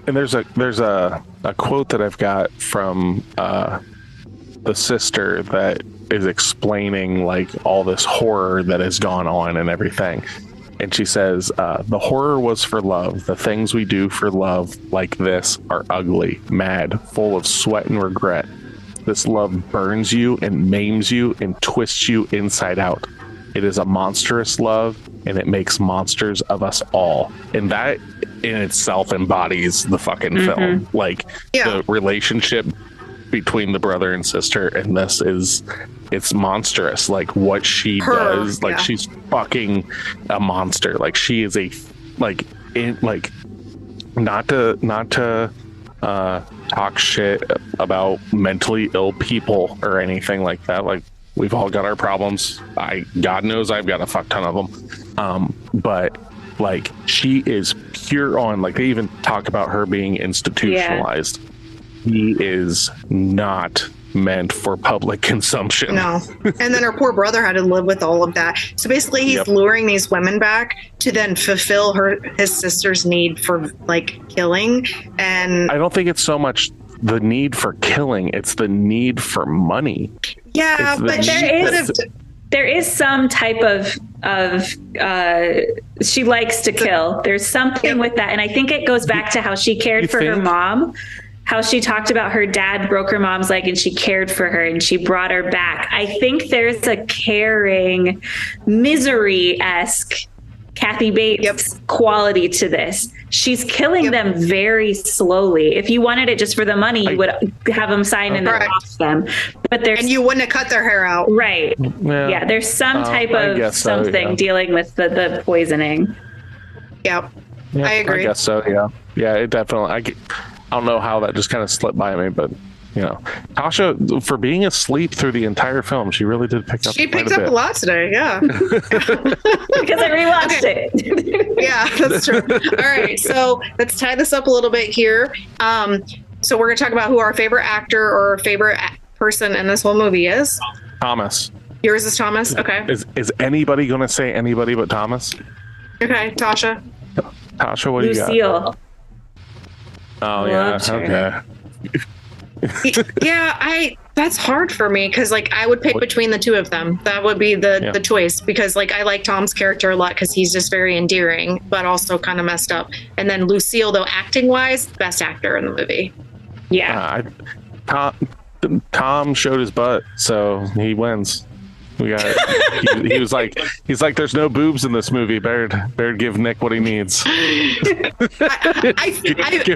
And there's a quote that I've got from the sister that is explaining like all this horror that has gone on and everything. And she says, the horror was for love. The things we do for love like this are ugly, mad, full of sweat and regret. This love burns you and maims you and twists you inside out. It is a monstrous love, and it makes monsters of us all. And that in itself embodies the fucking film. Like the relationship between the brother and sister, and it's monstrous. Like what she does, like she's fucking a monster. Like she is not to talk shit about mentally ill people or anything like that. Like we've all got our problems. God knows I've got a fuck ton of them. But like she is pure on, like they even talk about her being institutionalized. He is not meant for public consumption. No. And then her poor brother had to live with all of that. So basically he's luring these women back to then fulfill his sister's need for like killing. And I don't think it's so much the need for killing, it's the need for money. Yeah, but there is some type of she likes to kill. There's something with that, and I think it goes back to how she cared for her mom, how she talked about her dad broke her mom's leg and she cared for her and she brought her back. I think there's a caring, misery-esque Kathy Bates quality to this. She's killing them very slowly. If you wanted it just for the money, you would have them sign and then off them. But there's, and you wouldn't have cut their hair out. Right. Yeah, there's some type of something dealing with the poisoning. Yep. I agree. I guess so, yeah. Yeah, it definitely... I don't know how that just kind of slipped by me, but you know, Tasha, for being asleep through the entire film, she really did pick up. She picked up a lot today, yeah. Because I rewatched it. Yeah, that's true. All right, so let's tie this up a little bit here. So we're gonna talk about who our favorite actor or favorite person in this whole movie is. Thomas. Yours is Thomas. Okay. Is anybody gonna say anybody but Thomas? Okay, Tasha. Tasha, what do you got? Lucille. Oh yeah. Okay. Yeah, that's hard for me because like I would pick between the two of them. That would be the choice because like I like Tom's character a lot because he's just very endearing, but also kind of messed up. And then Lucille, though, acting wise, best actor in the movie. Yeah. Tom showed his butt, so he wins. We got it. He was like, there's no boobs in this movie. Better give Nick what he needs. Give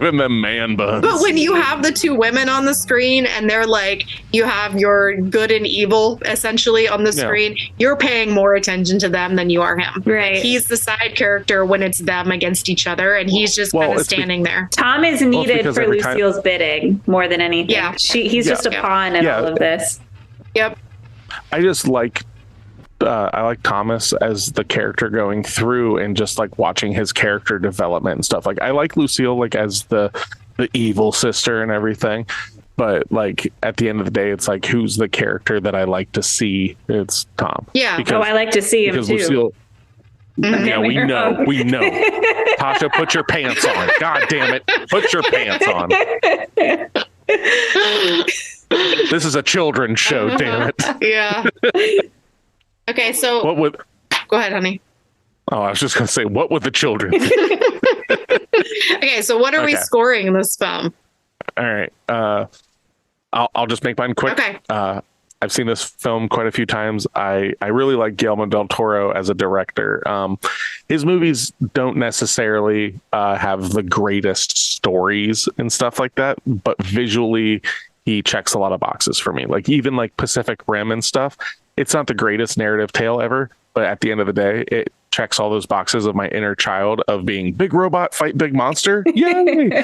him the man buns. But when you have the two women on the screen and they're like, you have your good and evil essentially on the screen, you're paying more attention to them than you are him. Right. He's the side character when it's them against each other, and he's just kind of standing there. Tom is needed for Lucille's bidding more than anything. Yeah. He's just a pawn in all of this. Yep. I just like I like Thomas as the character going through and just like watching his character development and stuff. Like I like Lucille like as the evil sister and everything, but like at the end of the day, it's like who's the character that I like to see? It's Tom. Yeah. I like to see him too. Lucille, yeah, we know. Tasha, put your pants on. God damn it, put your pants on. This is a children's show, damn it. Yeah. Okay, so go ahead, honey. Oh, I was just gonna say, what would the children? Okay, so what are we scoring in this film? All right, I'll just make mine quick. Okay. I've seen this film quite a few times. I really like Guillermo del Toro as a director. His movies don't necessarily have the greatest stories and stuff like that, but visually he checks a lot of boxes for me. Like even like Pacific Rim and stuff, it's not the greatest narrative tale ever, but at the end of the day, it checks all those boxes of my inner child of being big robot fight big monster. Yay!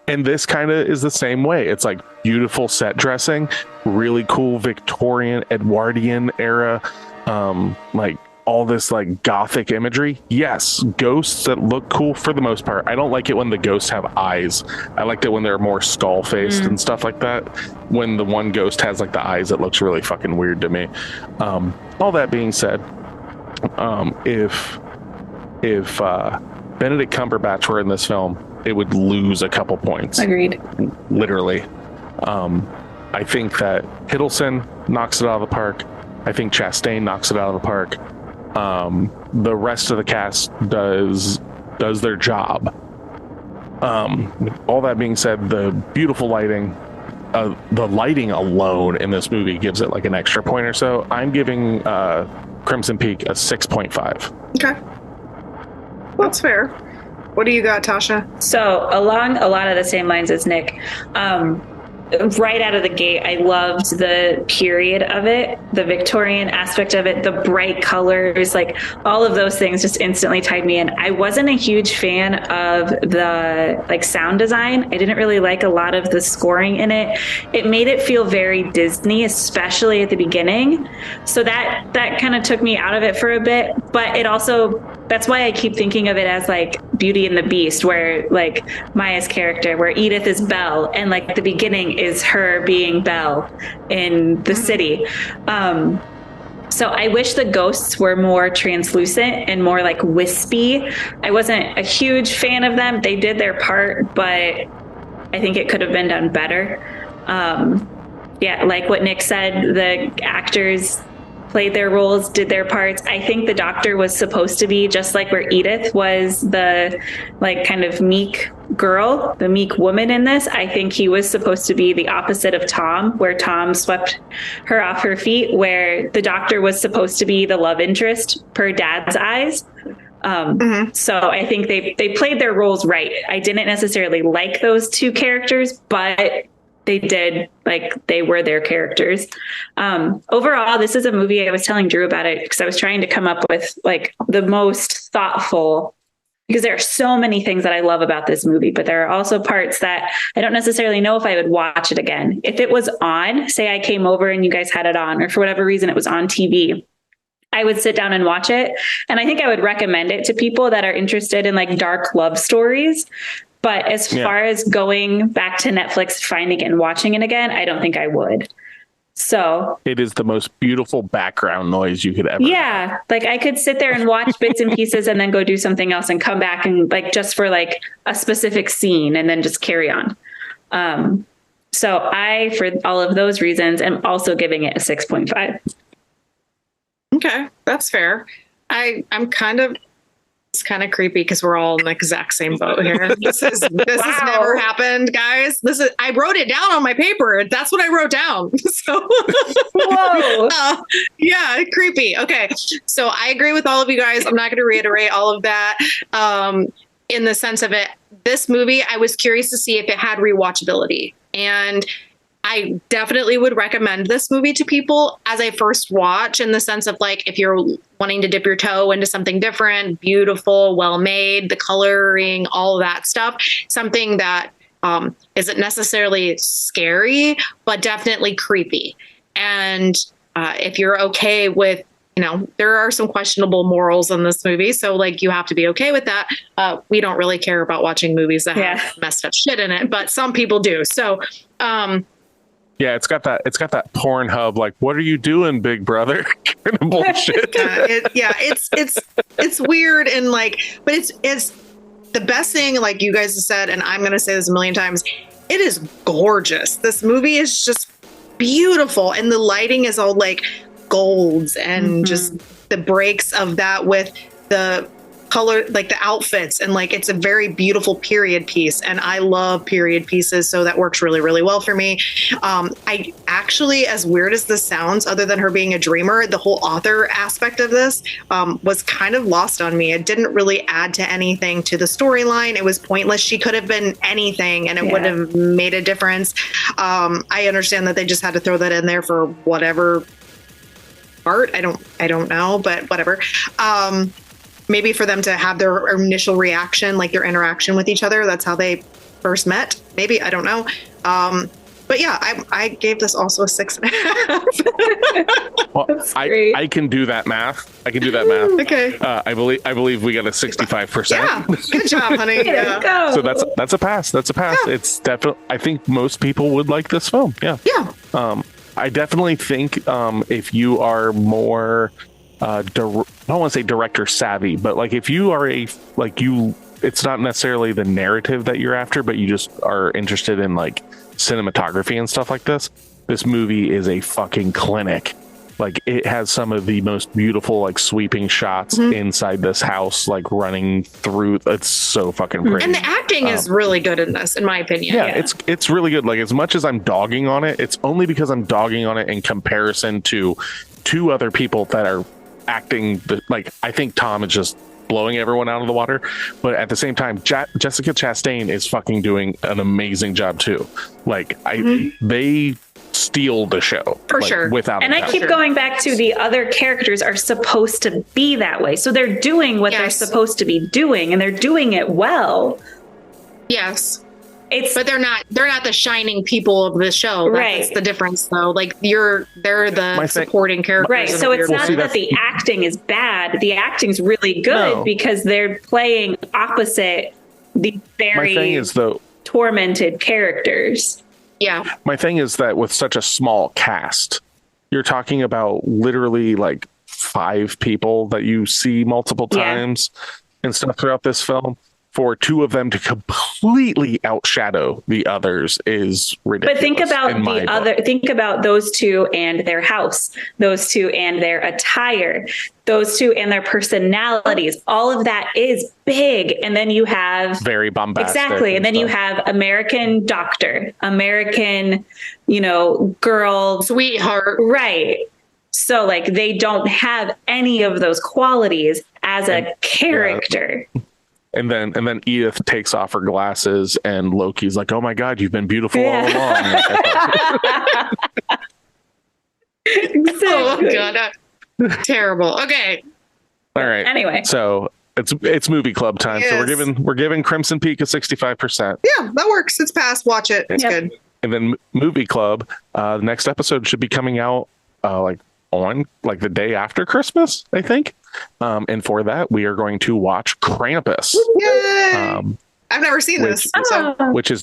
And this kind of is the same way. It's like beautiful set dressing, really cool Victorian, Edwardian era, like all this like gothic imagery. Yes, ghosts that look cool for the most part. I don't like it when the ghosts have eyes. I liked it when they're more skull faced and stuff like that. When the one ghost has like the eyes, it looks really fucking weird to me. All that being said, if Benedict Cumberbatch were in this film, it would lose a couple points. Agreed. Literally. I think that Hiddleston knocks it out of the park. I think Chastain knocks it out of the park. The rest of the cast does their job. All that being said, the beautiful lighting, the lighting alone in this movie gives it like an extra point or so. I'm giving Crimson Peak a 6.5. Okay. That's fair. What do you got, Tasha? So along a lot of the same lines as Nick, right out of the gate, I loved the period of it, the Victorian aspect of it, the bright colors, like all of those things just instantly tied me in. I wasn't a huge fan of the like sound design. I didn't really like a lot of the scoring in it. It made it feel very Disney, especially at the beginning. So that kind of took me out of it for a bit, but it also, that's why I keep thinking of it as like Beauty and the Beast, where like Maya's character, where Edith is Belle, and like the beginning is her being Belle in the city. So I wish the ghosts were more translucent and more like wispy. I wasn't a huge fan of them. They did their part, but I think it could have been done better. Yeah, like what Nick said, the actors played their roles, did their parts. I think the doctor was supposed to be just like where Edith was the like kind of meek girl, the meek woman in this. I think he was supposed to be the opposite of Tom, where Tom swept her off her feet, where the doctor was supposed to be the love interest per Dad's eyes. So I think they played their roles right. I didn't necessarily like those two characters, but they did, like, they were their characters. Overall, this is a movie, I was telling Drew about it because I was trying to come up with like the most thoughtful, because there are so many things that I love about this movie, but there are also parts that I don't necessarily know if I would watch it again. If it was on, say I came over and you guys had it on, or for whatever reason it was on TV, I would sit down and watch it. And I think I would recommend it to people that are interested in like dark love stories. But as far as going back to Netflix, finding it and watching it again, I don't think I would. So it is the most beautiful background noise you could ever. Yeah. Like I could sit there and watch bits and pieces and then go do something else and come back and like just for like a specific scene and then just carry on. So I, for all of those reasons, am also giving it a 6.5. Okay, that's fair. I'm kind of, it's kind of creepy because we're all in the exact same boat here. This has never happened, guys. I wrote it down on my paper. That's what I wrote down. So, whoa, yeah, creepy. Okay, so I agree with all of you guys. I'm not going to reiterate all of that. In the sense of it, this movie, I was curious to see if it had rewatchability, and I definitely would recommend this movie to people as a first watch, in the sense of like, if you're wanting to dip your toe into something different, beautiful, well made, the coloring, all that stuff, something that isn't necessarily scary, but definitely creepy. And if you're okay with, you know, there are some questionable morals in this movie, so like you have to be okay with that. We don't really care about watching movies that have messed up shit in it, but some people do. So, yeah, it's got that Pornhub, like, what are you doing, big brother? Kind of bullshit. It's weird, and like, but it's the best thing, like you guys have said, and I'm gonna say this a million times, it is gorgeous. This movie is just beautiful, and the lighting is all like golds and just the breaks of that with the color, like the outfits, and like it's a very beautiful period piece, and I love period pieces, so that works really, really well for me. I actually, as weird as this sounds, other than her being a dreamer, the whole author aspect of this was kind of lost on me. It didn't really add to anything to the storyline. It was pointless. She could have been anything and it would have made a difference. I understand that they just had to throw that in there for whatever part. I don't know, but whatever. Maybe for them to have their initial reaction, like their interaction with each other. That's how they first met. Maybe, I don't know. But yeah, I gave this also a 6.5. Well, I can do that math. Okay. I believe we got a 65%. Yeah. Good job, honey. Yeah. So that's a pass. Yeah. It's definitely. I think most people would like this film. Yeah. Yeah. I definitely think if you are more, I don't want to say director savvy, but like if you are it's not necessarily the narrative that you're after, but you just are interested in like cinematography and stuff like this. This movie is a fucking clinic. Like it has some of the most beautiful like sweeping shots inside this house, like running through. It's so fucking pretty. And the acting is really good in this, in my opinion. Yeah, it's really good. Like as much as I'm dogging on it, it's only because I'm dogging on it in comparison to two other people that are acting. Like I think Tom is just blowing everyone out of the water, but at the same time Jessica Chastain is fucking doing an amazing job too. Like they steal the show for sure, without and I keep going back to the other characters are supposed to be that way, so they're doing what they're supposed to be doing, and they're doing it well. Yes. But they're not the shining people of the show. That's the difference, though. Like they're the supporting characters. Right. So it's not that the acting is bad. The acting's really good because they're playing opposite the very tormented characters. Yeah. My thing is that with such a small cast, you're talking about literally like 5 people that you see multiple times and stuff throughout this film. For 2 of them to completely outshadow the others is ridiculous. But think about think about those 2 and their house, those 2 and their attire, those 2 and their personalities. All of that is big. And then you have very bombastic. Exactly. And then you have American doctor, American, girl, sweetheart. Right. So like they don't have any of those qualities as a character. Yeah. And then Edith takes off her glasses and Loki's like, "Oh my God, you've been beautiful all along." Exactly. Oh God, terrible. Okay. All right. Anyway, so it's movie club time. Yes. So we're giving Crimson Peak a 65%. Yeah, that works. It's passed. Watch it. It's good. And then movie club. The next episode should be coming out on the day after Christmas, I think. And for that, we are going to watch Krampus. Yay! I've never seen this, which is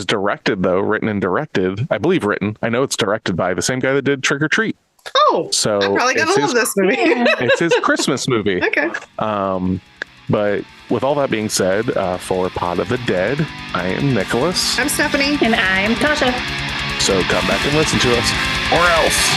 directed though, written and directed. I believe written. I know it's directed by the same guy that did Trick or Treat. Oh, so I'm probably gonna love this movie. It's his Christmas movie. Okay. But with all that being said, for Pod of the Dead, I am Nicholas. I'm Stephanie, and I'm Tasha. So come back and listen to us, or else.